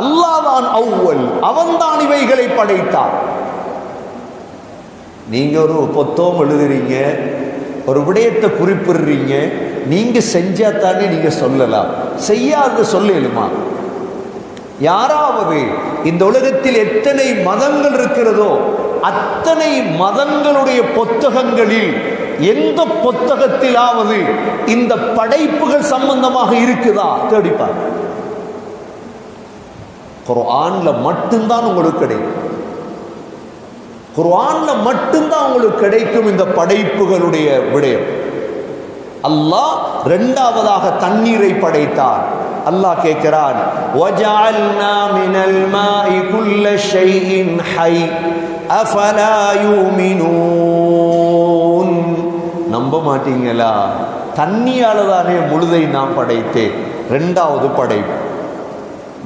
S1: அல்லாஹ் தான் அவ்வல், அவன் தான் இவைகளை படைத்தான். நீங்க ஒரு புத்தகம் எழுதுறீங்க, ஒரு விடயத்தை குறிப்பிடுறீங்க, நீங்க செஞ்சா தானே நீங்க சொல்லலாம், செய்யாத சொல்லலுமா? யாராவது இந்த உலகத்தில் எத்தனை மதங்கள் இருக்கிறதோ அத்தனை மதங்களுடைய புத்தகங்களில் எந்த புத்தகத்திலாவது இந்த படைப்புகள் சம்பந்தமாக இருக்குதா தேடிப்பார். குர்ஆன்ல மட்டும்தான் உங்களுக்கு கிடைக்கும். குர்ஆன்ல மட்டும்தான் உங்களுக்கு கிடைக்கும் இந்த படைப்புகளுடைய விடயம். அல்லாஹ் இரண்டாவதாக தண்ணீரை படைத்தார். அல்லாஹ் கேட்கிறான், வஜஅல்னா மினல் மாஇ குல்ல ஷைஇன் ஹை அஃபலா யூமினூன். நம்ப மாட்டீங்களா? தண்ணியால தானே முழுதை நான் படைத்தேன். இரண்டாவது படைப்பு.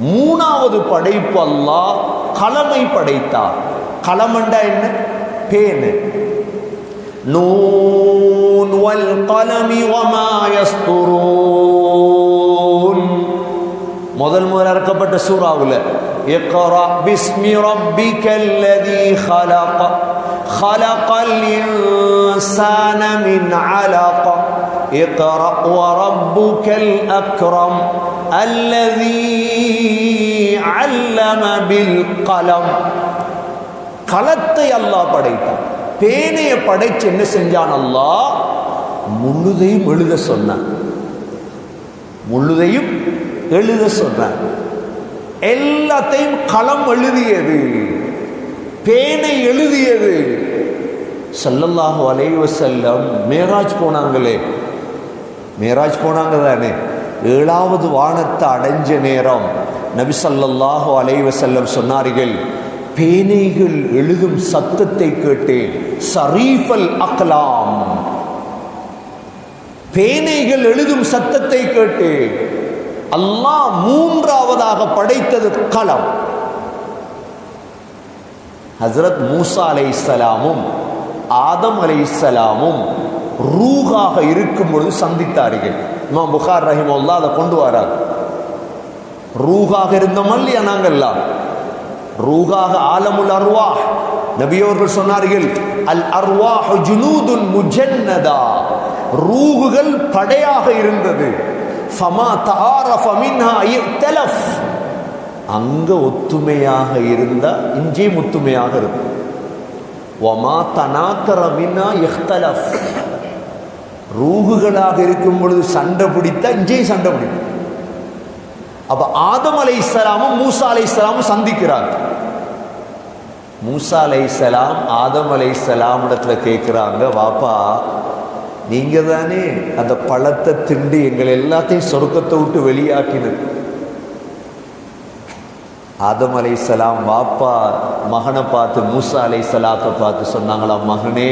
S1: மூணாவது படைப்பு அல்லாஹ் கலமை படைத்தார். கலமண்டா என்ன? பேனு. நூன் வல் கலமி வமா யஸ்துரூன். முதல் இறக்கப்பட்ட சூராவுல இக்ரா பிஸ்மி ரப்பிக்கல்லதீ خلق خلق الإنسان من علق اقرأ وربك الأكرم الذي علم بالقلم. களத்தை அல்லாஹ் படைத்தான். பேனைய படைச்சு என்ன செஞ்சான்? அல்லாஹ் முழுதையும் எழுத சொன்னான். முழுதையும் எழுத சொன்னான். எல்லாத்தையும் களம் எழுதியது, பேனை எழுதியது. ஸல்லல்லாஹு அலைஹி வஸல்லம் மேராஜ் போனாங்களே, மேராஜ் போனாங்க தானே, 7வது வானத்தை அடைஞ்ச நேரம் நபி ஸல்லல்லாஹு அலைஹி வஸல்லம் சொன்னார்கள், பேனைகள் எழுதும் சத்தத்தை கேட்டேன். ஸரீஃபல் அக்லாம், பேனைகள் எழுதும் சத்தத்தை கேட்டேன். அல்லாஹ் மூன்றாவதாக படைத்தது கலம். ஹஸ்ரத் மூசா அலைஹிஸ்ஸலாமும் ஆதம் அலைஹிஸ்ஸலாமும் ரூஹாக இருக்கும் பொழுது சந்தித்தார்கள். இமாம் புகார் ரஹிமஹுல்லாஹ் அதை கொண்டு வரார். ரூஹாக இருந்தோம் இல்லையா நாங்கள்லாம்? ரூஹாக ஆலமுல் அர்வாஹ். நபியவர்கள் சொன்னார்கள், அல் அர்வாஹு ஜுனூதுன் முஜன்னதா, ரூஹுகள் படையாக இருந்தது. ஃபமா தஆரஃப மின்ஹா இக்தலஃப், அங்க ஒத்துமையாக இருந்தா இங்கேயும் ஒத்துமையாக இருக்கும். வமா தனாக்கர மின்ஹா இக்தலஃப், ரூஹுகளாக இருக்கும் பொழுது சண்டை பிடித்தா இங்கேயும் சண்டை பிடிக்கும். அப்ப ஆதம் அலைஹிஸ்ஸலாமும் மூசா அலைஹிஸ்ஸலாமும் சந்திக்கிறாங்க. மூசா அலைஹிஸ்ஸலாம் ஆதம் அலைஹிஸ்ஸலாம் இடத்துல கேட்கிறாங்க, வாப்பா நீங்க தானே அந்த பழத்தை திண்டு எங்களை எல்லாத்தையும் சொர்க்கத்தை விட்டு வெளியாக்கினது. ஆதம் அலைஹிஸ்ஸலாம் வாப்பா மகனை பார்த்து மூசா அலைஹிஸ்ஸலாத்தை பார்த்து சொன்னாங்களா, மகனே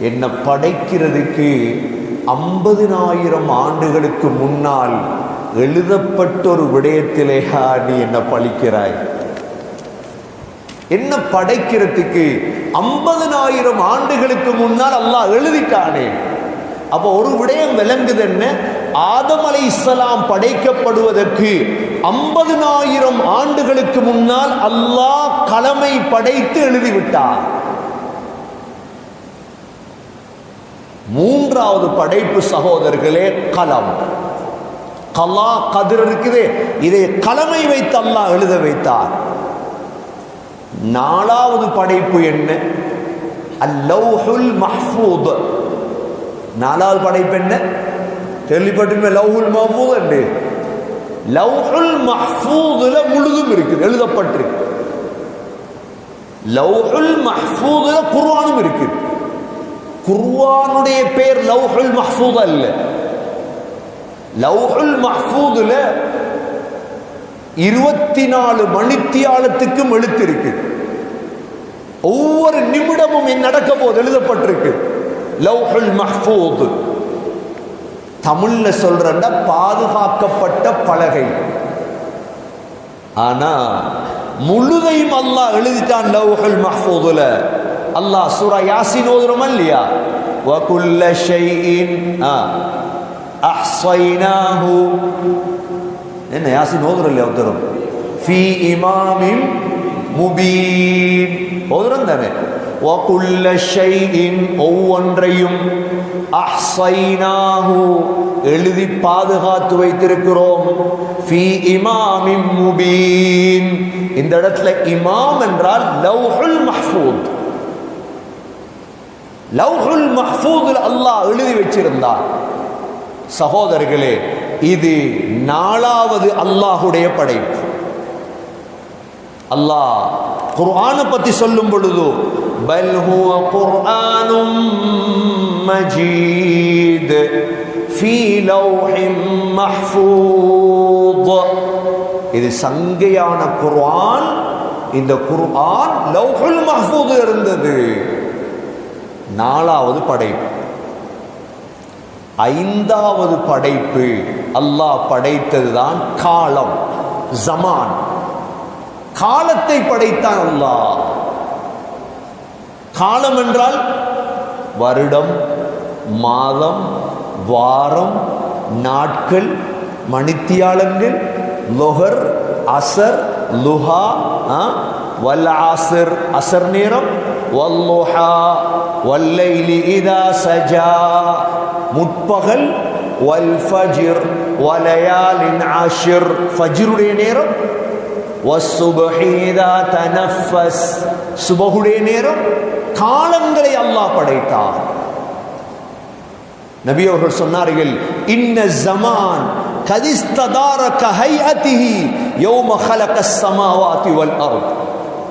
S1: என்னை படைக்கிறதுக்கு 50,000 ஆண்டுகளுக்கு முன்னால் எழுதப்பட்ட ஒரு விடயத்திலே நீ என்ன பழிக்கிறாய்? என்ன படைக்கிறதுக்கு 50,000 ஆண்டுகளுக்கு முன்னால் அல்லாஹ் எழுதிட்டானே. அப்போ ஒரு விடயம் விளங்குது என்ன, ஆதம் அலைஹிஸ்ஸலாம் படைக்கப்படுவதற்கு 50,000 ஆண்டுகளுக்கு முன்னால் அல்லாஹ் கலமை படைத்து எழுதிவிட்டார். மூன்றாவது படைப்பு சகோதரர்களே கலம். கலா கதிர் இருக்குது, இதை கலமை வைத்து அல்லாஹ் எழுத வைத்தார். நாலாவது படைப்பு என்ன? அல்லௌஹுல் மஹ்ஃபூத். நாலாவது படைப்பு என்ன? கேள்விப்பட்டிருப்ப லௌஹுல் மஹ்ஃபூத் என்று. லௌஹுல் மஹ்ஃபூதுல முழுதும் இருக்குது, எழுதப்பட்டிருக்கு. லௌஹுல் மஹ்ஃபூதுல குர்ஆனும் இருக்குது. குர்ஆனுடைய பேர் லௌஹுல் மஹ்ஃபூத் அல்ல. லௌஹுல் மஹ்ஃபூதுல 24 மணித்தியாலத்துக்கும் எழுத்திருக்கு. ஒவ்வொரு நிமிடமும் என்ன நடக்க போது எழுதப்பட்டிருக்கு. லௌஹுல் மஹ்ஃபூத் தமிழ்ல சொல்றேன்னா பாதுகாக்கப்பட்ட பலகை. ஆனா முழுதையும் அல்லாஹ் எழுதிட்டான் லௌஹுல் மஹ்ஃபூதுல. அல்லாஹ் சூரா யாசின் ஓதுறோமா இல்லையா? வகுல்ல ஷைஇன் அஹ்ஸைனாஹு. என்ன யாசின் ஓதுறோம் இல்லையா? ஓதுறோம். ஃபீ இமாமின் முபீன் ஓதுறோம் தானே? வகுல்ல ஷைஇன் ஒவ்வொன்றையும் அஹ்ஸைனாஹு எழுதி பாதுகாத்து வைத்திருக்கிறோம். ஃபீ இமாமின் முபீன். இந்த இடத்துல இமாம் என்றால் லௌஹுல் மஹ்ஃபூத். லௌஹுல் மஹ்ஃபூதுல அல்லாஹ் எழுதி வச்சிருந்தார். சகோதரர்களே, இது நாலாவது அல்லாஹுடைய படைப்பு. அல்லாஹ் குர்ஆனை பத்தி சொல்லும் பொழுது பல் ஹுவ குர்ஆனும் மஜீத் ஃபீ லௌஹின் மஹ்ஃபூத். இது சங்கையான குர்ஆன். இந்த குர்ஆன் லௌஹுல் மஹ்ஃபூத் இருந்தது. நாலாவது படைப்பு. ஐந்தாவது படைப்பு அல்லாஹ் படைத்ததுதான் காலம், ஜமான். காலத்தை படைத்தான் அல்லாஹ். காலம் என்றால் வருடம், மாதம், வாரம், நாட்கள், மணித்தியாலங்கள், லுஹர், அசர், லுஹா, வல் ஆசிர் அசர் நேரம், வல்லுஹா வல்லைலி இதா சஜா முற்பகல், வல் ஃபஜ்ர் வலயாலின் ஆஷிர் ஃபஜ்ருடைய நேரம், வஸ்ஸுப்ஹி இதா தனஃபஸ் சுபஹுடைய நேரம். காலங்களை அல்லாஹ் படைத்தார். நபி அவர்கள் சொன்னார்கள், இன்ன ஸமான் கதிஸ்ததார கஹைஅதிஹி யௌம ஹலகஸ் ஸமாவாதி வல் அர்த்.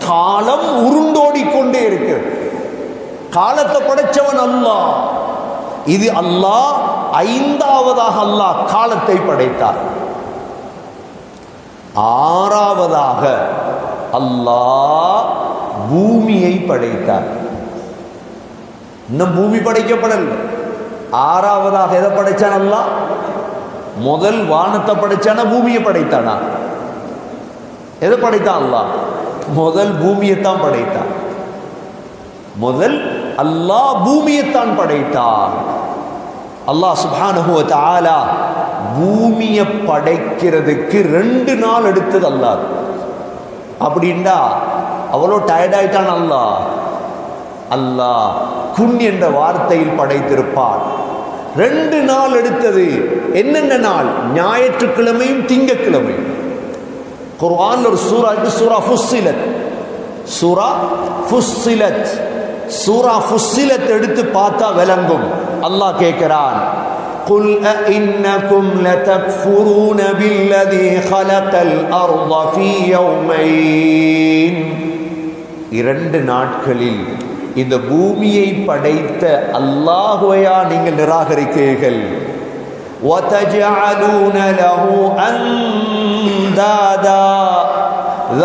S1: காலம் உருண்டோடி கொண்டே இருக்கு. காலத்தை படைச்சவன் அல்லாஹ். இது அல்லாஹ் ஐந்தாவதாக அல்லாஹ் காலத்தை படைத்தார். ஆறாவதாக அல்லாஹ் பூமியை படைத்தார். இன்னும் பூமி படைக்கப்படல. ஆறாவதாக எதை படைச்சான் அல்லாஹ்? முதல் வானத்தை படைச்சானா பூமியை படைத்தானா? எதை படைத்தான் அல்லாஹ்? முதல் பூமியைத்தான் படைத்தான். முதல் அல்லாஹ் பூமியைத்தான் படைத்தான். அல்லாஹ் சுப்ஹானஹு வ தஆலா பூமியை படைக்கிறதுக்கு 2 நாள் எடுத்தது அல்லாஹ். அப்படின்னா அவ்வளோ டயர்ட் ஆயிட்டான் அல்லாஹ். அல்லாஹ் குன் என்ற வார்த்தையில் படைத்திருப்பான். 2 நாள் எடுத்தது. என்னென்ன நாள்? ஞாயிற்றுக்கிழமையும் திங்கட்கிழமையும். குர்ஆன்ல ஒரு சூரா இருக்கு, சூரா ஃபுஸ்ஸிலத். சூரா ஃபுஸ்ஸிலத். சூரா ஃபுஸ்ஸிலத் எடுத்து பார்த்தா விளங்கும். அல்லாஹ் கேட்கிறான், قل أئنكم لتكفرون بالذي خلق الأرض في يومين. 2 நாட்களில் இந்த பூமியை படைத்த அல்லாஹ்வையா நீங்கள் நிராகரிக்கிறீர்கள்? وتجعلون له أندادا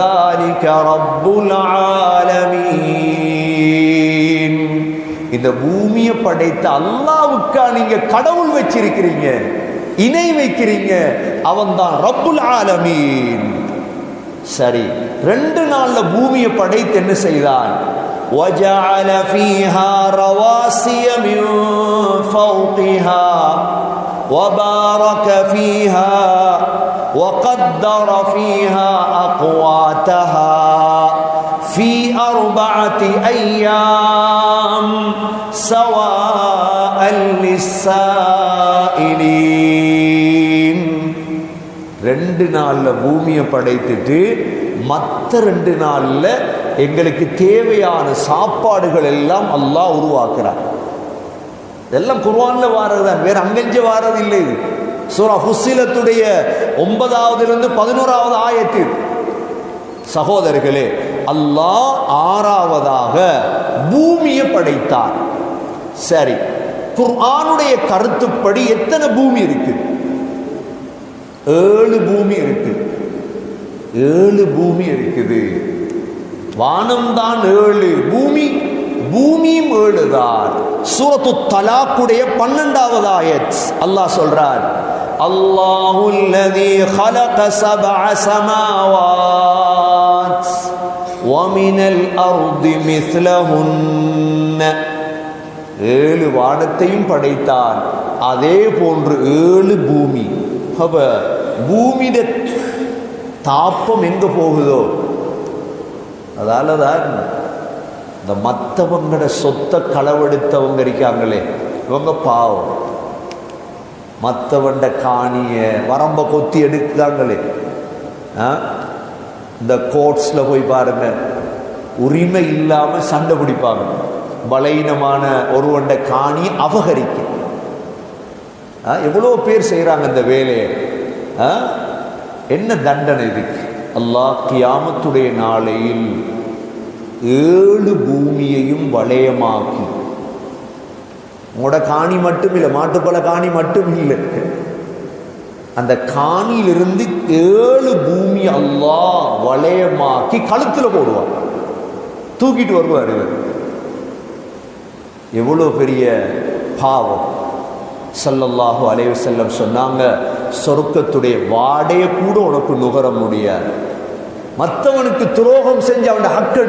S1: ذلك رب العالمين. இந்த பூமியை படைத்த அல்லாஹ்வுக்கா நீங்க கடவுள் வச்சிருக்கிறீங்க, இணை வைக்கிறீங்க? அவன் தான் ரப்புல் ஆலமீன். சரி, 2 நாள்ல பூமியை படைத்து என்ன செய்தான்? وَجَعَلَ فِيهَا رَوَاسِيَ مِنْ فَوْقِهَا وَبَارَكَ فِيهَا وَقَدَّرَ فِيهَا أَقْوَاتَهَا فِي 4 أَيَّامٍ سَوَاءً لِلسَّائِلِينَ. 2 நாள்ல பூமியை படைத்துட்டு மற்ற 2 நாள்ல எங்களுக்கு தேவையான சாப்பாடுகள் எல்லாம் அல்லாஹ் உருவாக்குறார். இதெல்லாம் குர்ஆன்ல வாரதுதான், வேற அங்கஞ்ச வாரது இல்லை. சூரா ஃபுஸ்ஸிலத்துடைய 9வது 11வது ஆயத்தில் சகோதரர்களே, அல்லாஹ் 6வதாக பூமியை படைத்தார். சரி, குர்ஆனுடைய கருத்துப்படி எத்தனை பூமி இருக்கு? 7 பூமி இருக்கு. 7 பூமி இருக்குது. வானம்தான் 7, பூமியும் 7 தான். சூரத்து தலாக்குடைய 12வது ஆயத் அல்லாஹ் சொல்றார், அல்லாஹுல் லதீ خلق 7 سماوات ومن الأرض مثلهن. 7 வானத்தையும் படைத்தான், அதே போன்று 7 பூமி. அப்ப பூமியிட தாப்பம் எங்க போகுதோ, அதாலதான் இந்த மற்றவங்களோட சொத்தை களவெடுத்தவங்க இருக்காங்களே, இவங்க பாவம். மற்றவண்ட காணிய வரம்ப கொத்தி எடுக்கிறாங்களே, இந்த கோர்ட்ஸ்ல போய் பாருங்க, உரிமை இல்லாம சண்டை பிடிப்பாங்க. பலவீனமான ஒருவண்ட காணி அபகரிக்க எவ்வளோ பேர் செய்யறாங்க இந்த வேலையை. என்ன தண்டனை இதுக்கு? அல்லாஹ் கியாமத்துடைய நாளையில் 7 பூமியையும் வளையமாக்கி, உங்களோட காணி மட்டும் இல்லை, மாட்டுப்பழ காணி மட்டும் இல்லை, அந்த காணியிலிருந்து 7 பூமி அல்லாஹ் வளையமாக்கி கழுத்துல போடுவார், தூக்கிட்டு வருவார். இவர் எவ்வளோ பெரிய பாவம். ஸல்லல்லாஹு அலைஹி வஸல்லம் சொன்னாங்க, சொர்க்கத்துடைய வாடைய கூட உனக்கு நுகர முடியாது. மற்றவனுக்கு துரோகம் செஞ்சு அவன் ஹக்கு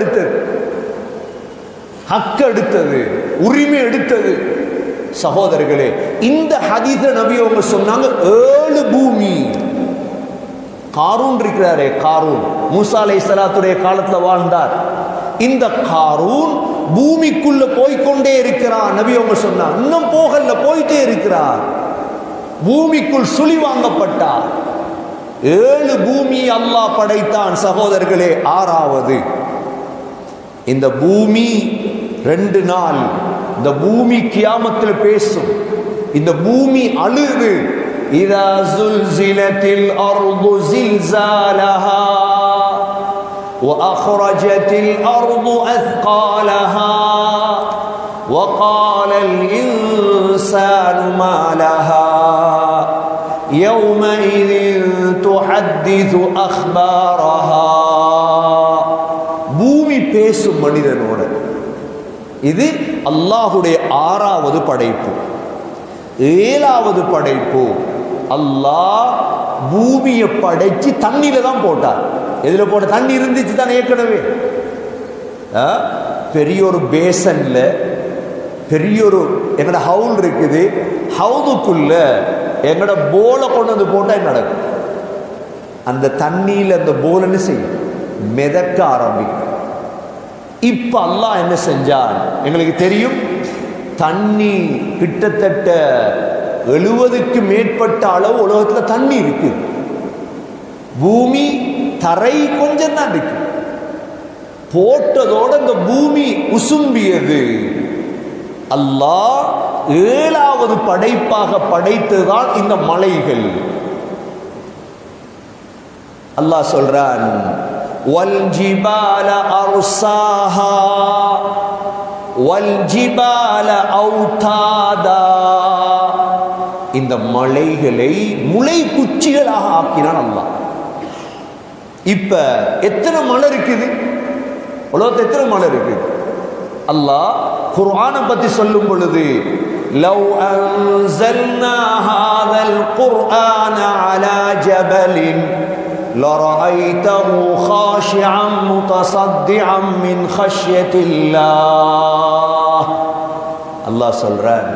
S1: எடுத்தது, உரிமை எடுத்தது. சகோதரர்களே, இந்த ஹதீஸ நபி அவங்க சொன்னாங்க 7 பூமி. காரூன் இருக்கிறாரே, காரூன் மூசா அலைஹிஸ்ஸலாத்துடைய காலத்துல வாழ்ந்தார். இந்த காரூன் பூமிக்குள்ள போய்கொண்டே இருக்கிறார். நபி அவங்க சொன்னார், இன்னும் போகல, போயிட்டே இருக்கிறார். பூமிக்குள் சுழி வாங்கப்பட்டார். 7 பூமி அல்லாஹ் படைத்தான். சகோதரர்களே, 6வது இந்த பூமி 2 நாள், இந்த பூமி கியாமத்தில் பேசும். இந்த பூமி அழுது, இதா ஸுல்ஸிலத்தில் அர்து ஸில்ஸாலஹா وأخرجت الأرض أثقالها وقال الإنسان ما لها يومئذ تحدث أخبارها. பூமி பேசும் மனிதனோட. இது அல்லாஹுடைய 6வது படைப்பு. 7வது படைப்பு, அல்லாஹ் பூமியை படைச்சு தண்ணியில தான் போட்டார். எதுல போட்ட? தண்ணி இருந்துச்சு தான் ஏற்கனவே. பெரிய ஒரு பேசன்ல பெரிய ஒரு எங்கட ஹவுல் இருக்குது. ஹவுதுக்குள்ள எங்கட போலை கொண்டு வந்து போட்டா என்ன நடக்கும்? அந்த தண்ணியில அந்த போலன்னு செய்யும், மிதக்க ஆரம்பிக்கும். இப்ப அல்லாஹ் என்ன செஞ்சான் எங்களுக்கு தெரியும். தண்ணி கிட்டத்தட்ட 70க்கு மேற்பட்ட அளவு உலகத்துல தண்ணி இருக்கு. பூமி தரை கொஞ்சம் தான் இருக்கு. போட்டதோட இந்த பூமி உசும்பியது. அல்லாஹ் 7வது படைப்பாக படைத்ததுதான் இந்த மலைகள். அல்லாஹ் சொல்றான், வல் ஜிபால அர்சாஹா வல் ஜிபால அவுதாதா. இந்த மலைகளை முளை குச்சிகளாக ஆக்கினான் அல்லாஹ். இப்ப எத்தனை மலை இருக்குது உலகத்துல? எத்தனை மலை இருக்குது? அல்லாஹ் குர்ஆனை பத்தி சொல்லும் பொழுது لو أنزلنا هذا القرآن على جبل لرأيته خاشعا متصدعا من خشية الله. அல்லாஹ் சொல்றான்,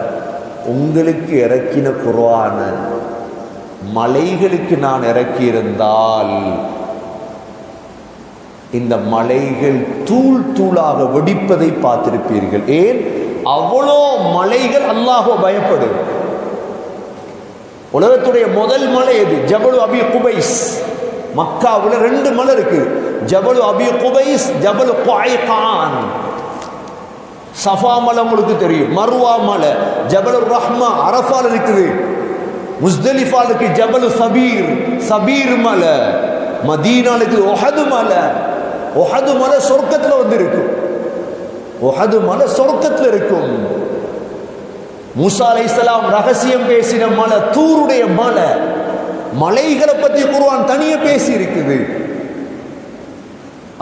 S1: உங்களுக்கு இறக்கின குர்ஆன மலைகளுக்கு நான் இறக்கி இருந்தால் இந்த மலைகள் தூள் தூளாக வெடிப்பதை பார்த்திருப்பீர்கள். ஏன்? அவ்வளோ மலைகள் அல்லாஹ்வை பயப்படும். உலகத்துடைய முதல் மலை எது? ஜபலு அபி குபைஸ். மக்காவுல 2 மலை இருக்கு, ஜபலு அபி குபைஸ், ஜபலு குஐகான். சஃபா மலை உங்களுக்கு தெரியும், மர்வா மலை, ஜபலு ரஹ்மா அரஃபால இருக்குது, முஸ்தலிஃபால இருக்கு ஜபலு சபீர், சபீர் மலை. மதீனால இருக்குது உஹது மலை. உஹது மலை சொர்க்கத்துல வந்து இருக்கும். உஹது மலை சொர்க்கத்துல இருக்கும். மூசா அலைஹிஸ்ஸலாம் ரகசியம் பேசின மலை தூருடைய மலை. மலைகளை பத்தி குர்ஆன் தனியே பேசி இருக்குது.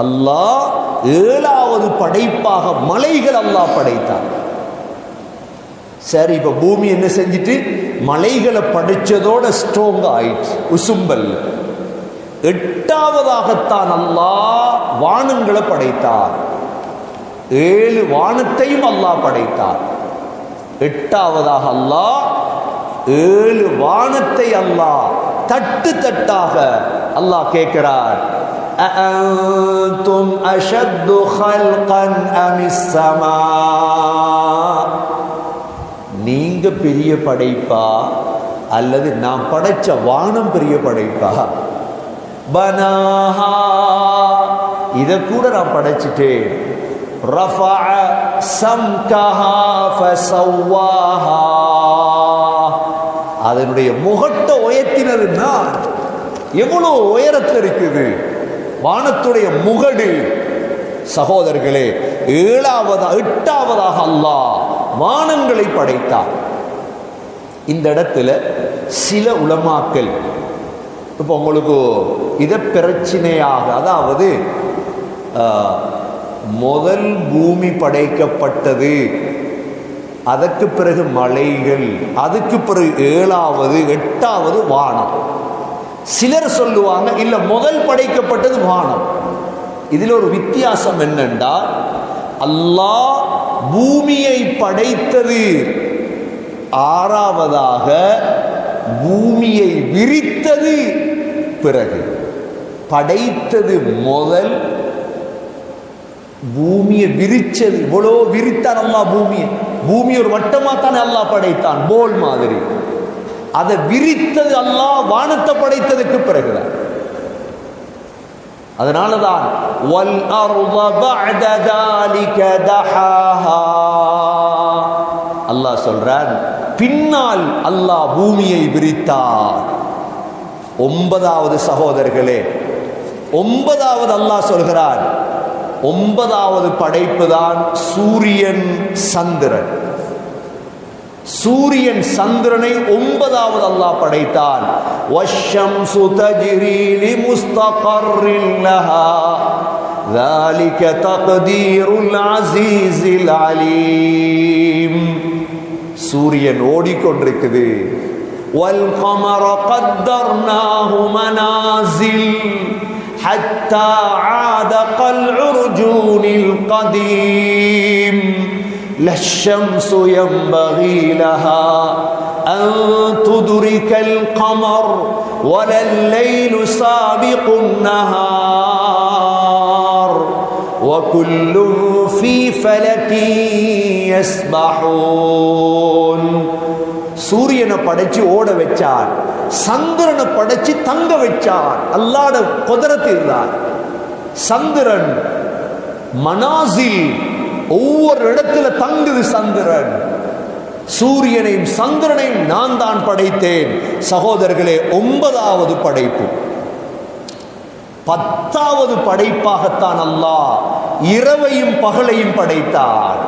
S1: அல்லாஹ் 7வது படைப்பாக மலைகள் அல்லாஹ் படைத்தார். சரி, இப்ப பூமி என்ன செஞ்சிட்டு மலைகளை படைச்சதோட ஸ்ட்ராங் ஆயிடுச்சு, உசும்பல். 8வதாகத்தான் அல்லாஹ் வானங்களை படைத்தார். 7 வானத்தையும் அல்லாஹ் படைத்தார். 8வதாக அல்லாஹ் 7 வானத்தை அல்லாஹ் தட்டு தட்டாக அல்லாஹ் கேட்கிறார், அஅன்தும் அஷத்து ஹல்கன் அமிஸ் ஸமா. நீங்க பெரிய படைப்பா அல்லது நான் படைச்ச வானம் பெரிய படைப்பா? பனாஹா, இத கூட நான் படைச்சிட்டேன். ரஃபஅ சம்கஹா ஃபஸவ்வாஹா, அதனுடைய முகட்ட உயர்த்தினது நான். எவ்வளவு உயரத்தில் இருக்குது வானத்துடைய முகடு. சகோதரர்களே, 8வதாக அல்லாஹ் வானங்களை படைத்தார். இந்த இடத்துல சில உலமாக்கள் இப்போ உங்களுக்கு இதை பிரச்சனையாக, அதாவது முதல் பூமி படைக்கப்பட்டது, அதற்கு பிறகு மலைகள், அதுக்கு பிறகு 7வது 8வது வானம். சிலர் சொல்லுவாங்க இல்ல முதல் படைக்கப்பட்டது வானம். இதில் ஒரு வித்தியாசம் என்னென்றா, அல்லாஹ் பூமியை படைத்தது 6வதாக, பூமியை விரித்தது பிறகு. படைத்தது முதல், பூமியை விரிச்சது. இவ்வளோ விரித்தான் அல்லாஹ் பூமியை. பூமி ஒரு வட்டமா தானே அல்லாஹ் படைத்தான், போல் மாதிரி. அதை விரித்தது அல்லாஹ் வானத்தை படைத்ததுக்கு பிறகுதான். அதனாலதான் வல் அர்த பஅத ذلك دحاها, அல்லாஹ் சொல்றான் பின்னால் அல்லாஹ் பூமியை விரித்தார். 9வது சகோதரர்களே, 9வது அல்லாஹ் சொல்கிறான், 9வது படைப்பு தான் சூரியன் சந்திரன். சூரியன் சந்திரனை 9வது அல்லாஹ் படைத்தான். வஷ்ஷம்சு தஜ்ரி லிமுஸ்தகர்ரின் லஹா ذلك تقدير العزيز العليم. சூரியன் ஓடிக்கொண்டிருக்குது. والقمر قدرناه منازل حتى عاد كالعرجون القديم. لا الشمس ينبغي لها أن تدرك القمر ولا الليل سابق النهار وكل في فلك يسبحون. சூரியனை படைச்சு ஓட வச்சார், சந்திரனை படைச்சு தங்க வச்சார். அல்லாஹ்ட குதிரத் இருந்தார். சந்திரன் மனாசில், ஒவ்வொரு இடத்துல தங்குது சந்திரன். சூரியனையும் சந்திரனையும் நான் தான் படைத்தேன். சகோதரர்களே, 9வது படைப்பு. 10வது படைப்பாகத்தான் அல்லாஹ் இரவையும் பகலையும் படைத்தார்.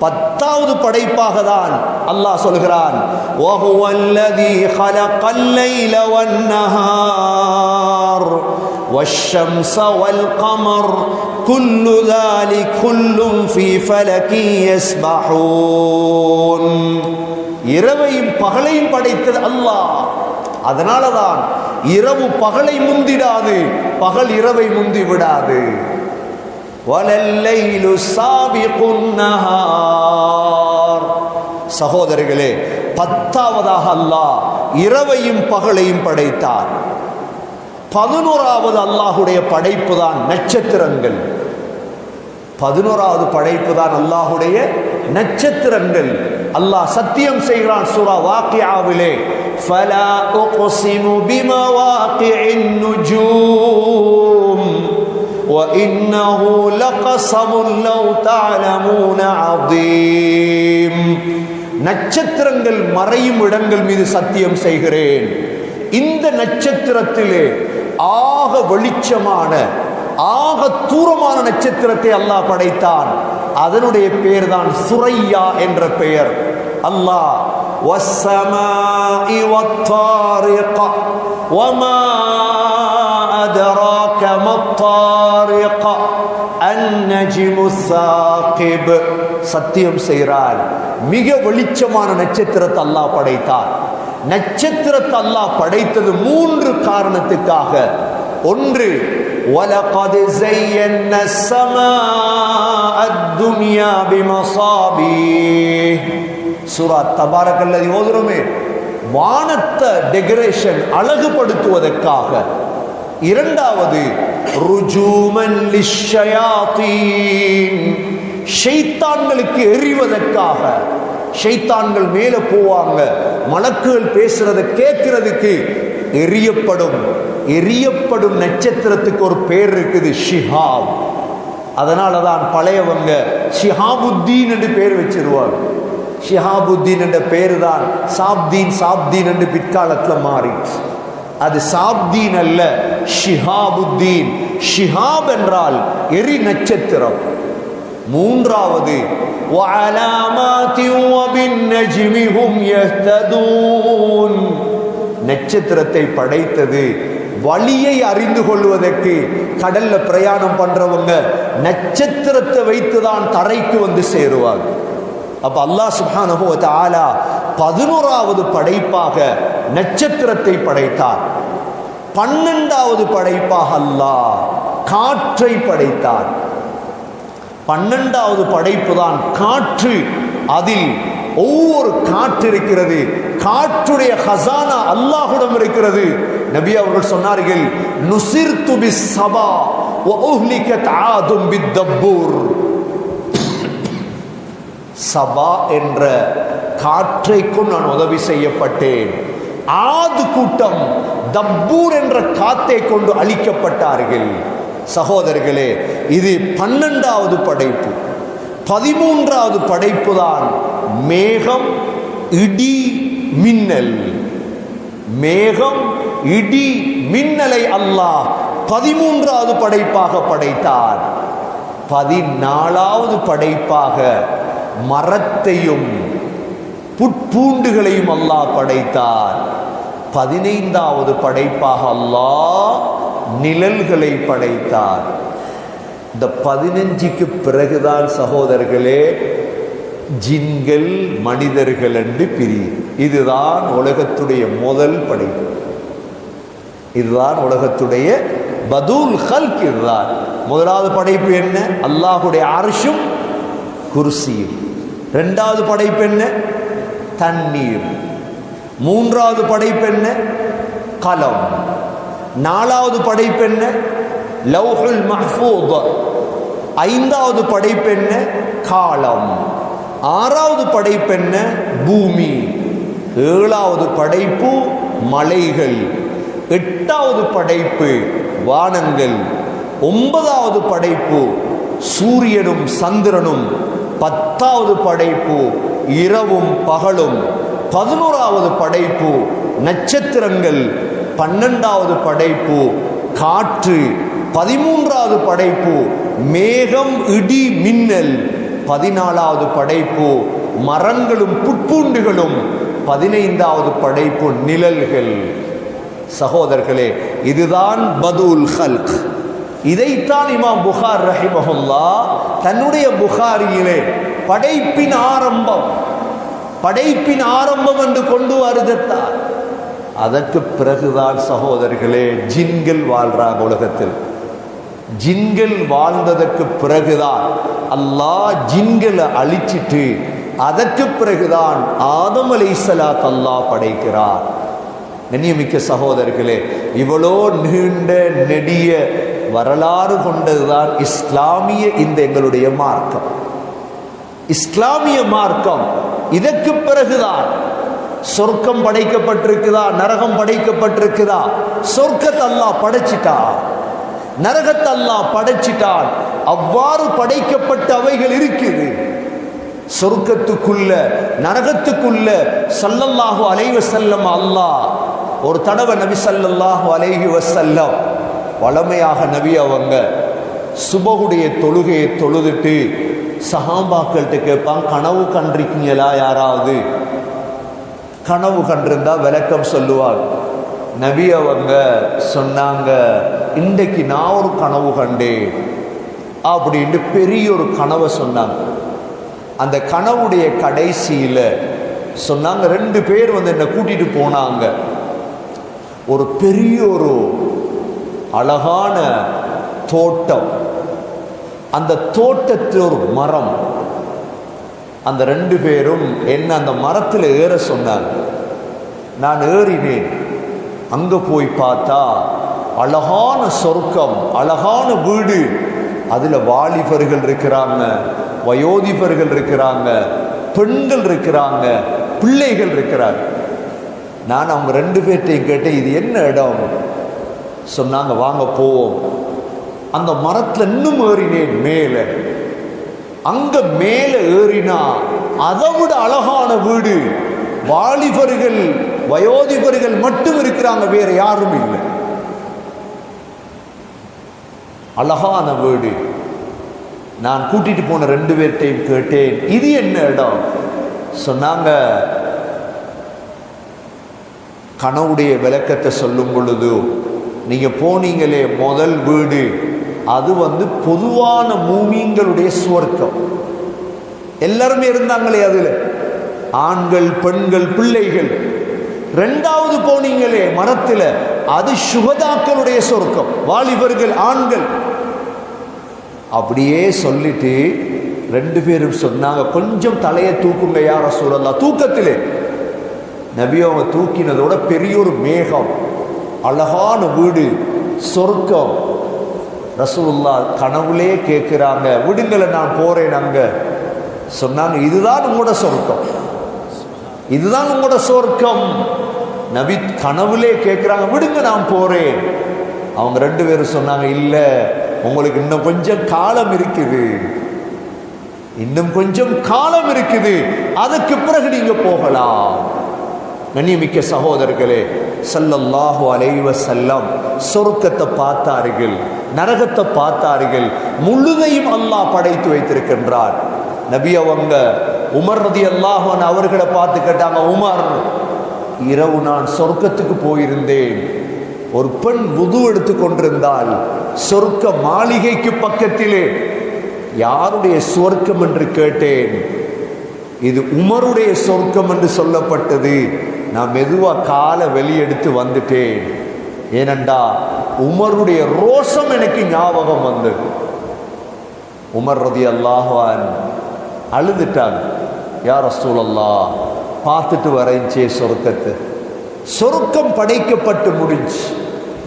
S1: 10வது படைப்பாக தான் அல்லாஹ் சொல்கிறான், وَهُوَ الَّذِي خَلَقَ اللَّيْلَ وَالنَّهَارَ وَالشَّمْسَ وَالْقَمَرَ குல்லு ذلك குல்லும் في فلك يسبحون. இரவையும் பகலையும் படைத்தது அல்லாஹ். அதனாலதான் இரவு பகலை முந்திடாது, பகல் இரவை முந்தி விடாது. வலல்லைலு சாபிகுன் நஹார். சகோதரர்களே, 10ஆவதாக அல்லாஹ் இரவையும் பகலையும் படைத்தார். 11ஆவது அல்லாஹுடைய படைப்பு தான் நட்சத்திரங்கள். 11ஆவது படைப்பு தான் அல்லாஹுடைய நட்சத்திரங்கள். அல்லாஹ் சத்தியம் செய்கிறான் சூரா வாக்கியாவிலே, ஃபலா உக்ஸிமு பிமவாகிஇன் நுஜூம் وإنه لقسم لو تعلمون عظيم. நட்சத்திரங்கள் மறையும் இடங்கள் மீது சத்தியம் செய்கிறேன். இந்த நட்சத்திரத்திலே ஆக வெளிச்சமான ஆக தூரமான நட்சத்திரத்தை அல்லாஹ் படைத்தான். அதனுடைய பெயர் தான் சுரையா என்ற பெயர். அல்லாஹ் வஸ்ஸமாஇ வத்தாரிக வமா அதராக மத்தாரிக அந்நஜ்மு ஸாகிப். சத்தியம் செய்கிறார், மிக வெளிச்சமான நட்சத்திரத்தை அல்லாஹ் படைத்தார். நட்சத்திரத்தை அல்லாஹ் படைத்தது 3 காரணத்துக்காக. ஒன்று, وَلَقَدْ زَيَّنَّا السَّمَاءَ الدُّنْيَا بِمَصَابِيحَ. சூரா தபாரக்கல்லதி ஓதுறோமே, வானத்தை டெக்கரேஷன் அழகுபடுத்துவதற்காக. இரண்டாவது, ருஜூமன் லிஷ்ஷயாத்தீன், ஷைத்தான்களுக்கு எறிவதற்காக. ஷைத்தான்கள் மேலே போவாங்க, மலக்குகள் பேசுறத கேட்கிறதுக்கு எரியப்படும் நட்சத்திரத்துக்கு ஒரு பேர் இருக்குது, ஷிஹாப். அதனால தான் பழையவங்க ஷிஹாபுத்தீன் என்று பேர் வச்சிருவாங்க. ஷிஹாபுத்தீன் என்ற பேர் தான் சாப்தீன் என்று பிற்காலத்தில் மாறிச்சு. அது சாப்தீன் அல்ல, ஷிஹாபுத்தீன். ஷிஹாப் என்றால் எரி நட்சத்திரம். மூன்றாவது, நட்சத்திரத்தை படைத்தது வழியை அறிந்து கொள்வதற்கு. கடல்ல பிரயாணம் பண்றவங்க நட்சத்திரத்தை வைத்துதான் தரைக்கு வந்து சேருவாங்க. அப்ப அல்லாஹ் சுப்ஹானஹு வ தஆலா 11ஆவது படைப்பாக நட்சத்திரத்தை படைத்தார். 12ஆவது படைப்பாக அல்லாஹ் காற்றை படைத்தார். 12ஆவது படைப்பு தான் காற்று. அதில் ஒவ்வொரு காற்று இருக்கிறது, காற்றுடைய ஹசானா அல்லாஹ்விடம் இருக்கிறது. நபி அவர்கள் சொன்னார்கள், நுசிர்து பிஸ்ஸபா வ உஹ்லிகத் ஆதும் பித்தப்பூர். சபா என்ற காற்றை கொண்டு நான் உதவி செய்யப்பட்டேன். ஆது கூட்டம் தப்பூர் என்ற காத்தை கொண்டு அழிக்கப்பட்டார்கள். சகோதரர்களே, இது 12ஆவது படைப்பு. 13ஆவது படைப்பு தான் மேகம், இடி, மின்னல். மேகம், இடி, மின்னலை அல்லாஹ் 13ஆவது படைப்பாக படைத்தார். 14ஆவது படைப்பாக மரத்தையும் புட்பூண்டுகளையும் அல்லாஹ் படைத்தார். 15ஆவது படைப்பாக அல்லாஹ் நிழல்களை படைத்தார். இந்த 15க்கு பிறகுதான் சகோதரர்களே ஜின்கள் மனிதர்கள் என்று பிரியும். இதுதான் உலகத்துடைய முதல் படைப்பு. இதுதான் உலகத்துடைய பதுல் ஹல்க். இதுதான் முதலாவது படைப்பு. என்ன? அல்லாஹுடைய அர்ஷும் குர்சியும். 2வது படைப்பு என்ன? தண்ணீர். 3வது படைப்பு என்ன? கலம். 4வது படைப்பு என்ன? லௌஹுல் மஹ்ஃபூத். 5வது படைப்பு என்ன? காலம். 6வது படைப்பு என்ன? பூமி. 7வது படைப்பு மலைகள். 8வது படைப்பு வானங்கள். 9வது படைப்பு சூரியனும் சந்திரனும். 10வது படைப்பு இரவும் பகலும். 11வது படைப்பு நட்சத்திரங்கள். 12வது படைப்பு காற்று. 13வது படைப்பு மேகம், இடி, மின்னல். 14வது படைப்பு மரங்களும் புட்பூண்டுகளும். 15வது படைப்பு நிழல்கள். சகோதரர்களே, இதுதான் பதுல் ஹல்க். இதைத்தான் இமாம் புகார் ரஹிமஹுல்லாஹ் தன்னுடைய புகாரியிலே படைப்பின் ஆரம்பம் என்று கொண்டு வருகிறார். அதற்கு பிறகுதான் சகோதரர்களே ஜின்கள் வாழ்றாங்க உலகத்தில். ஜின்கள் வாழ்ந்ததற்கு பிறகுதான் அல்லாஹ் ஜின்களை அழிச்சிட்டு அதற்கு பிறகுதான் ஆதம் அலைஹிஸ்ஸலாத் அல்லாஹ் படைக்கிறார். கண்ணியமிக்க சகோதரர்களே, இவ்வளோ நீண்ட நெடிய வரலாறு கொண்டதுதான் இஸ்லாமிய இந்த எங்களுடைய மார்க்கம். இஸ்லாமிய மார்க்கம் இதற்கு பிறகுதான் சொர்க்கம் படைக்கப்பட்டிருக்குதா, நரகம் படைக்கப்பட்டிருக்குதா? சொர்க்கத்தை அல்லாஹ் படைச்சிட்டா, நரகத்தை அல்லாஹ் படைச்சிட்டான். அவ்வாறு படைக்கப்பட்ட அவைகள் இருக்குது. சொர்க்கத்துக்குள்ள நரகத்துக்குள்ள ஸல்லல்லாஹு அலைஹி வஸல்லம் அல்லாஹ் ஒரு தடவை நபி ஸல்லல்லாஹு அலைஹி வஸல்லம் வளமையாக நபி அவங்க சுபஹுடைய தொழுகையை தொழுதுட்டு சஹாபாக்கள்கிட்ட கேட்பாங்க, கனவு கண்டிருக்கீங்களா? யாராவது கனவு கண்டிருந்தா விளக்கம் சொல்லுவாங்க. நபி அவங்க சொன்னாங்க, இன்றைக்கு நான் ஒரு கனவு கண்டேன் அப்படின்ட்டு பெரிய ஒரு கனவை சொன்னாங்க. அந்த கனவுடைய கடைசியில சொன்னாங்க, 2 பேர் என்னை கூட்டிட்டு போனாங்க. ஒரு பெரிய ஒரு அழகான தோட்டம், அந்த தோட்டத்தில் ஒரு மரம். அந்த 2 பேரும் என்ன அந்த மரத்தில் ஏற சொன்னாங்க. நான் ஏறினேன். அங்க போய் பார்த்தா அழகான சொர்க்கம், அழகான வீடு. அதுல வாலிபர்கள் இருக்கிறாங்க, வயோதிபர்கள் இருக்கிறாங்க, பெண்கள் இருக்கிறாங்க, பிள்ளைகள் இருக்கிறாங்க. நான் அவங்க 2 பேர்ட்டையும் கேட்டேன், இது என்ன இடம்? சொன்னாங்க, வாங்க போவோம். அந்த மரத்துல இன்னும் ஏறினேன் மேல. அங்க மேல ஏறினா அதை விட அழகான வீடு, வாலிபர்கள் வயோதிபர்கள் மட்டும் இருக்கிறாங்க, வேற யாரும் இல்லை. அழகான வீடு. நான் கூட்டிட்டு போன 2 பேர்ட்டையும் கேட்டேன், இது என்ன இடம்? சொன்னாங்க, கனவுடைய விளக்கத்தை சொல்லும் பொழுது நீங்க போனீங்களே முதல் வீடு, அது பொதுவான மூமின்களுடைய சுவர்க்கம். எல்லாருமே இருந்தாங்களே அதுல, ஆண்கள் பெண்கள் பிள்ளைகள். 2வது போனீங்களே மரத்துல, அது சுகதாக்களுடைய சொர்க்கம், வாலிபர்கள் ஆண்கள். அப்படியே சொல்லிட்டு 2 பேரும் சொன்னாங்க, கொஞ்சம் தலையை தூக்குங்க யா ரசூலல்லாஹ். தூக்கத்திலே நபி அவங்க தூக்கினதோட பெரிய ஒரு மேகம், அழகான வீடு, சொர்க்கம். ரசூலுல்லாஹ் கனவுலே கேட்கிறாங்க, விடுங்களை நான் போறேன் அங்க. சொன்னாங்க, இதுதான் உங்களோட சொர்க்கம், இதுதான் உங்களோட சொர்க்கம். நபி கனவுலே கேட்கிறாங்க, விடுங்க நான் போறேன். அவங்க 2 பேரும் சொன்னாங்க, இல்ல உங்களுக்கு இன்னும் கொஞ்சம் காலம் இருக்குது, இன்னும் கொஞ்சம் காலம் இருக்குது, அதுக்கு பிறகு நீங்க போகலாம். கண்ணியமிக்க சகோதரர்களே, ஸல்லல்லாஹு அலைஹி வஸல்லம் சொர்க்கத்தை பார்த்தார்கள், நரகத்தை பார்த்தார்கள். முழுதையும் அல்லாஹ் படைத்து வைத்திருக்கின்றார். நபி அவங்க உமர் ரலியல்லாஹு அன்ஹு அவர்களை பார்த்து கேட்டாங்க, உமர், இரவு நான் சொர்க்கத்துக்கு போயிருந்தேன். ஒரு பெண் வுது எடுத்து கொண்டிருந்தால் சொர்க்க மாளிகைக்கு பக்கத்திலே. யாருடைய சொர்க்கம் என்று கேட்டேன். இது உமருடைய சொர்க்கம் என்று சொல்லப்பட்டது. நான் மெதுவா காலை வெளியெடுத்து வந்துட்டேன். ஏனண்டா உமருடைய ரோஷம் எனக்கு ஞாபகம் வந்தது. உமர் ரலியல்லாஹு அன்ஹு அழுதுட்டாங்க, யா ரசூலல்லாஹ் பார்த்துட்டு வரேன்ச்சே சொர்க்கத்தை. சொர்க்கம் படைக்கப்பட்டு முடிஞ்சு,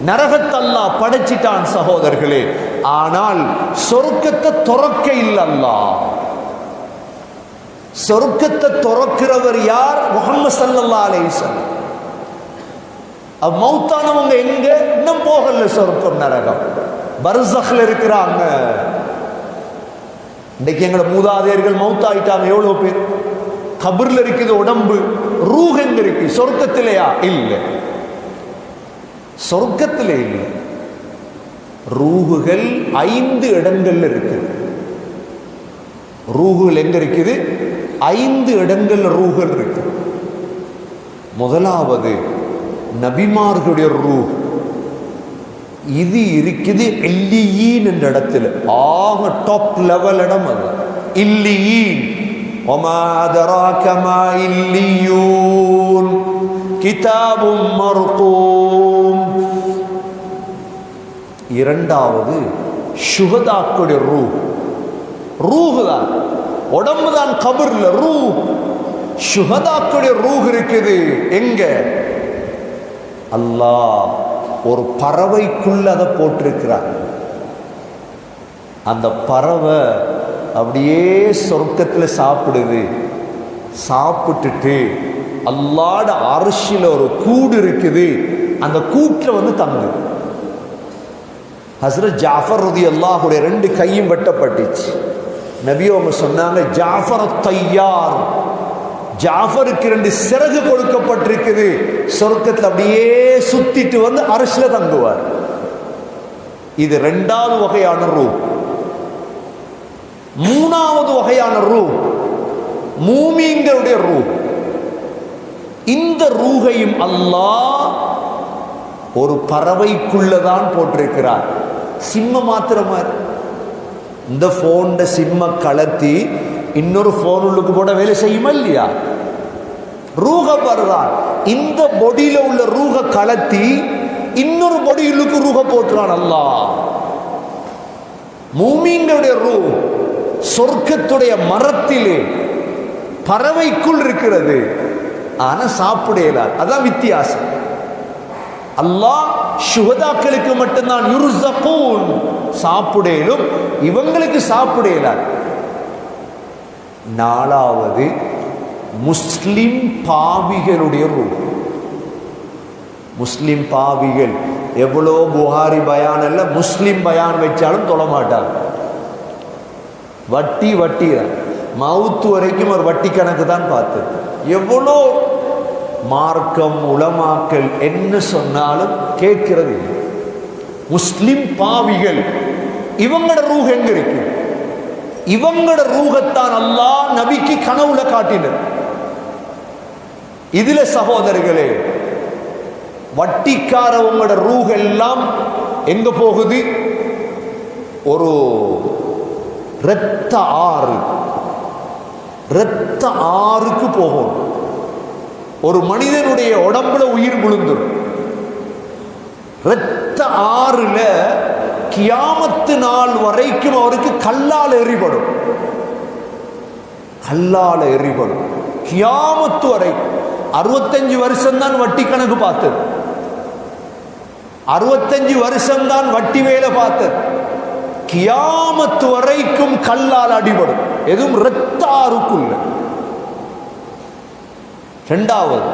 S1: நரகத்தை அல்லாஹ் படைச்சிட்டான் சகோதரர்களே. ஆனால் சொர்க்கத்தை துறக்க இல்லை அல்லாஹ். சொர்க்கத்தை துறக்கிறவர் யார்? முஹம்மது ஸல்லல்லாஹு அலைஹி வஸல்லம். மௌத்தானவங்க எங்க? இன்னும் போகல சொர்க்கம் நரகம், பர்ஸக்ல இருக்கிறாங்க. இன்னைக்கு எங்களை மூதாதையர்கள் மௌத்தாயிட்டாங்க எவ்வளவு பேர். கபர்ல இருக்குது உடம்பு, ரூஹ் எங்க இருக்கு? சொர்க்கத்திலேயா? இல்லை, சொர்க்கத்திலே இல்லை. ரூஹுகள் 5 இடங்கள்ல இருக்கு. ரூஹுகள் எங்க இருக்குது? 5 இடங்கள்ல ரூஹுகள் இருக்கு. முதலாவது நபிமார்களுடைய ரூஹ். இது இருக்குது இல்லியீன் என்ற இடத்துல, ஆக டாப் லெவல் இடம் அது இல்லியீன். وما أدراك ما إليون كتاب مرقوم. இரண்டாவது ஷுஹதாக்களுடைய ரூஹ் தான், உடம்பு தான் கபர்ல, ரூஹ். ஷுஹதாக்களுடைய ரூஹ் இருக்குது எங்க? அல்லாஹ் ஒரு பறவைக்குள்ள அதை போட்டிருக்கிறார். அந்த பறவை அப்படியே சொர்க்கத்தில் சாப்பிடுது. சாப்பிட்டுட்டு அல்லாஹ்வுடைய அர்ஷில ஒரு கூடு இருக்குது, அந்த கூட்டில் வந்து தங்குது. ஹஸ்ரத் ஜாஃபர் ரலியல்லாஹுடைய 2 கையும் வெட்டப்பட்டுச்சு. நபி அவங்க சொன்னாங்க, ஜாஃபர் தையார், ஜாஃபருக்கு 2 சிறகு கொடுக்கப்பட்டிருக்குது, சொர்க்கத்தில் அப்படியே சுத்திட்டு வந்து அர்ஷ்ல தங்குவார். இது 2வது வகையான ரூஹ். 3வது வகையான ரூஹ் மூமின்களுடைய ரூஹ். இந்த ரூஹையும் அல்லாஹ் ஒரு பறவைக்குள்ளதான் போட்டிருக்கிறார். சிம்ம மாத்திரமா, இந்த போன் சிம்ம கலத்தி இன்னொரு போன் உள்ளுக்கு போட வேலை செய்யுமா இல்லையா? ரூஹ பருதான். இந்த பொடியில உள்ள ரூஹ கலத்தி இன்னொரு பொடியுள்ளுக்கு ரூஹ போட்டுறான் அல்லாஹ். மூமின்களுடைய ரூஹ் சொர்க்கத்துடைய மரத்திலே பறவைக்குள் இருக்கிறது, ஆனா சாப்பிடலாம். அதான் வித்தியாசம். அல்லாஹ் ஷுஹதாக்களுக்கு மட்டும்தான் யுர்ஸகூன் சாப்பிடலும், இவங்களுக்கு சாப்பிடலாம். 4வது முஸ்லிம் பாவிகளுடைய ரூஹ். முஸ்லிம் பாவிகள் எவ்வளோ புகாரி பயான் அல்ல, முஸ்லிம் பயான் வச்சாலும் தொழ மாட்டாங்க. வட்டி வட்டி தான், மவுத்து வரைக்கும் ஒரு வட்டி கணக்கு தான் பார்த்து. எவ்வளோ மார்க்கம் உலமாக்கள் என்ன சொன்னாலும் கேட்கிறது. முஸ்லிம் பாவிகள், இவங்களோட ரூஹ் எங்க இருக்கு? இவங்களோட ரூஹத்தான் அல்லாஹ் நபிக்கு கனவுல காட்டினர். இதுல சகோதரர்களே, வட்டிக்காரவங்களோட ரூஹ் எல்லாம் எங்க போகுது? ஒரு இரத்த ஆறுக்கு போகும். ஒரு மனிதனுடைய உடம்புல உயிர் விழுந்துடும். இரத்த ஆறுல கியாமத்து நாள் வரைக்கும் அவருக்கு கல்லால் எறிபடும். கல்லால் எறிபடும் கியாமத்து வரைக்கும். 65 வருஷம் தான் வட்டி கணக்கு பார்த்தது. 65 வருஷம் தான் வட்டி வேலை பார்த்தது. கியாமத்து வரைக்கும் கல்லால் அடிபடும். எதுவும் இரத்த ஆறுக்குள்ள. 2வது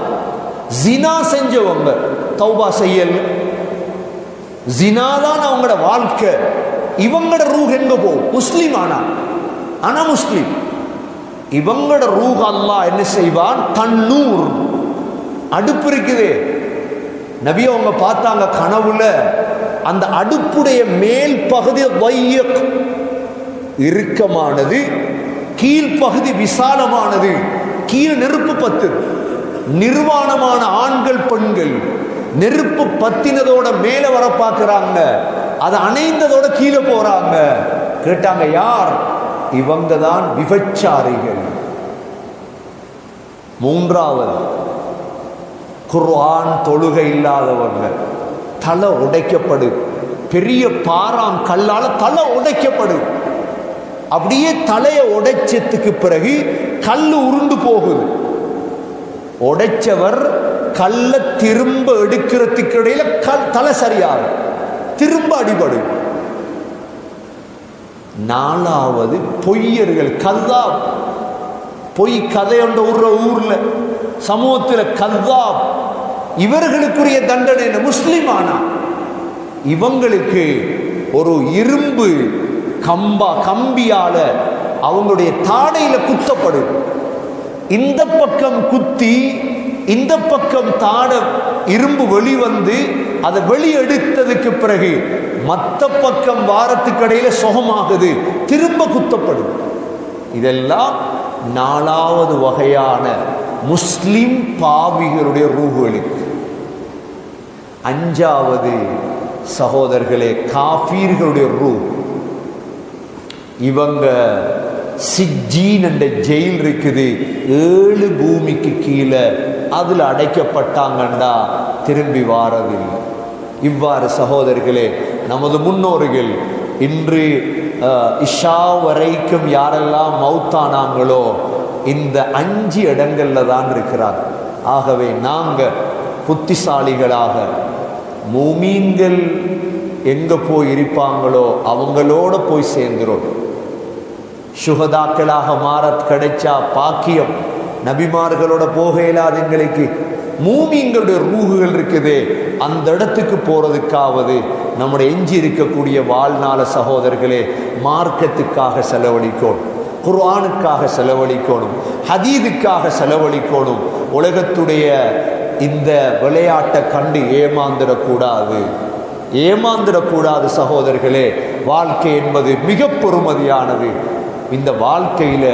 S1: ஜினா செஞ்சவங்க தௌபா செய்யல, ஜினாதான் அவங்களோட வாழ்க்கை. இவங்களோட ரூஹ் எங்க போகும்? முஸ்லிம் ஆனா முஸ்லிம். இவங்களோட ரூஹ் அல்லாஹ் என்ன செய்வான்? தன்னூர், அடுப்பு இருக்குது. நபி அவங்க பார்த்தாங்க கனவுல, அந்த அடுப்புடைய மேல் பகுதி வையக் இறுக்கமானது, கீழ்ப்பகுதி விசாலமானது. கீழ் நெருப்பு பத்து, நிர்வாணமான ஆண்கள் பெண்கள் நெருப்பு பத்தினதோட மேல வர பார்க்கிறாங்க, அது அணைந்ததோட கீழே போறாங்க. கேட்டாங்க யார்? இவங்க தான் விபச்சாரிகள். 3வது குர்ஆன் தொழுகை இல்லாதவங்க, தலை உடைக்கப்படு. பெரிய பாறாம் கல்லால தலை உடைக்கப்படு. அப்படியே தலையை உடைச்சதுக்கு பிறகு கல்லு உருண்டு போகுது. உடைச்சவர் கல்ல திரும்ப எடுக்கிறதுக்கு இடையில தலை சரியாகும், திரும்ப அடிபடு. 4வது பொய்யர்கள், கல்லாப், பொய் கதையொன்ற ஊர்ல சமூகத்தில் கல்லாப். இவர்களுக்குரிய தண்டனை என்ன? முஸ்லிமானா இவங்களுக்கு ஒரு இரும்பு கம்பியால அவங்களுடைய தாடையில குத்தப்படும். இந்த பக்கம் குத்தி இந்த பக்கம் தாட இரும்பு வெளிவந்து அதை வெளியெடுத்ததுக்கு பிறகு மற்ற பக்கம் வாரத்துக்கு இடையில சுகமாகுது, திரும்ப குத்தப்படும். இதெல்லாம் 4வது வகையான முஸ்லிம் பாவிகளுடைய ரூஹுகளுக்கு. 5வது சகோதரர்களே, காஃபீர்களுடைய ரூஹ், இவங்க சிஜ்ஜீன் என்ற ஜெயில் இருக்குது, 7 பூமிக்கு கீழே, அதுல அடைக்கப்பட்டாங்கண்டா திரும்பி வாரதில்லை. இவ்வாறு சகோதரர்களே, நமது முன்னோர்கள் இன்று இஷா வரைக்கும் யாரெல்லாம் மௌத்தானாங்களோ இந்த 5 இடங்கள்ல தான் இருக்கிறார். ஆகவே நாங்க புத்திசாலிகளாக மூமீன்கள் எங்க போய் இருப்பாங்களோ அவங்களோட போய் சேர்ந்துரும். சுகதாக்களாக மாற கிடைச்சா பாக்கியம். நபிமார்களோட போக இயலாத எங்களுக்கு மூமீன்களுடைய ரூஹுகள் இருக்குது, அந்த இடத்துக்கு போறதுக்காவது நம்முடைய எஞ்சி இருக்கக்கூடிய வாழ்நாள சகோதரர்களே மார்க்கத்துக்காக செலவழிக்கணும், குர்ஆனுக்காக செலவழிக்கணும், ஹதீதுக்காக செலவழிக்கணும். உலகத்துடைய இந்த விளையாட்டை கண்டு ஏமாந்துடக்கூடாது சகோதரர்களே. வாழ்க்கை என்பது மிக பொறுமதியானது. இந்த வாழ்க்கையில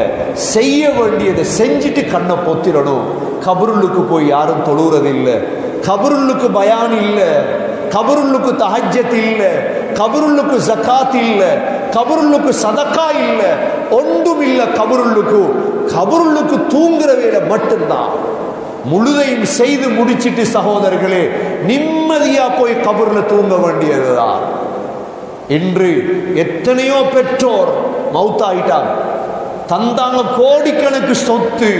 S1: செய்ய வேண்டியதை செஞ்சுட்டு கண்ணை பொத்திடணும். கபருளுக்கு போய் யாரும் தொழுறதில்லை, கபருளுக்கு பயான் இல்லை, கபருளுக்கு தஹஜ்ஜத் இல்லை, கபருளுக்கு ஜகாத் இல்லை, கபருளுக்கு சதக்கா இல்லை, ஒன்றும் இல்லை. கபருளுக்கு தூங்குற வேலை மட்டும்தான். முழுதையும் செய்து முடிச்சிட்டு சகோதரர்களே நிம்மதியா போய் கபர்ல தூங்க வேண்டியதுதான். இன்று எத்தனையோ பெற்றோர் மௌத்தாயிட்டாங்க, தந்தாங்க கோடிக்கணக்கு சொத்து,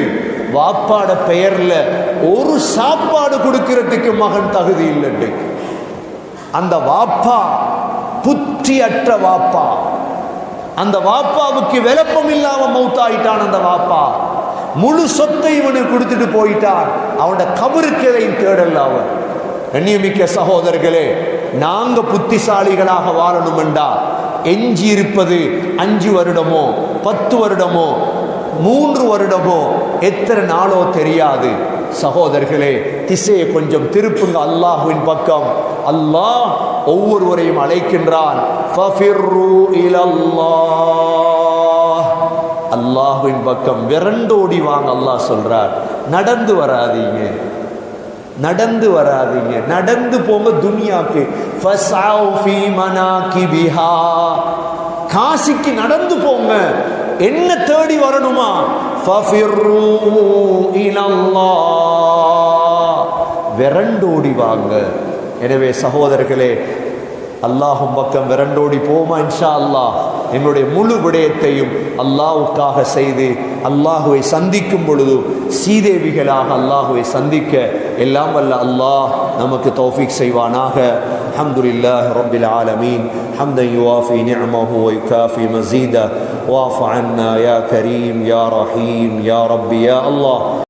S1: வாப்பாட பெயர்ல ஒரு சாப்பாடு கொடுக்கிறதுக்கு மகன் தகுதி இல்லை. அந்த வாப்பா புத்தியற்ற வாப்பா, அந்த வாப்பாவுக்கு விளப்பம் இல்லாம மௌத்தாயிட்டான். அந்த வாப்பா முழு சொத்தை இவனுக்கு கொடுத்துட்டு போயிட்டான். அவனோட கபருக்கு எதையும் தேடல அவன். கண்ணியமிக்க சகோதரர்களே, நாங்க புத்திசாலிகளாக வாழணுமெண்டா எஞ்சி இருப்பது 5 வருடமோ 10 வருடமோ 3 வருடமோ எத்தனை நாளோ தெரியாது. சகோதரர்களே, திசையை கொஞ்சம் திருப்புங்க அல்லாஹ்வின் பக்கம். அல்லாஹ் ஒவ்வொருவரையும் அழைக்கின்றான். ஃபஃபிர்ரு இலல்லாஹ், அல்லாஹ்வின் பக்கம் விரண்டோடி வாங்க. அல்லாஹ் சொல்றார், நடந்து வராதீங்க, நடந்து போங்க துனியாக்கு. ஃபஸௌ ஃபீ மனாகிபிஹா, காசிக்கு நடந்து போங்க. என்ன தேடி வரணுமா? ஃபஃபிர்ரு இலல்லாஹ், விரண்டோடி வாங்க. எனவே சகோதரர்களே, அல்லாஹ்வின் பக்கம் விரண்டோடி போமா இன்ஷா அல்லாஹ். எங்களுடைய முழு விடயத்தையும் அல்லாஹ்வுக்காக செய்து அல்லாஹுவை சந்திக்கும் பொழுது சீதேவிகளாக அல்லாஹுவை சந்திக்க எல்லாம் வல்ல அல்லாஹ் நமக்கு தௌஃபீக் செய்வானாக. அல்ஹம்துலில்லாஹி ரப்பில் ஆலமீன் ஹம்தன் யுவாஃபி நிஅமஹு வ யுகாஃபி மஸீதா வாஃபு அன்னா யா கரீம் யா ரஹீம் யா ரப்பி யா அல்லாஹ்.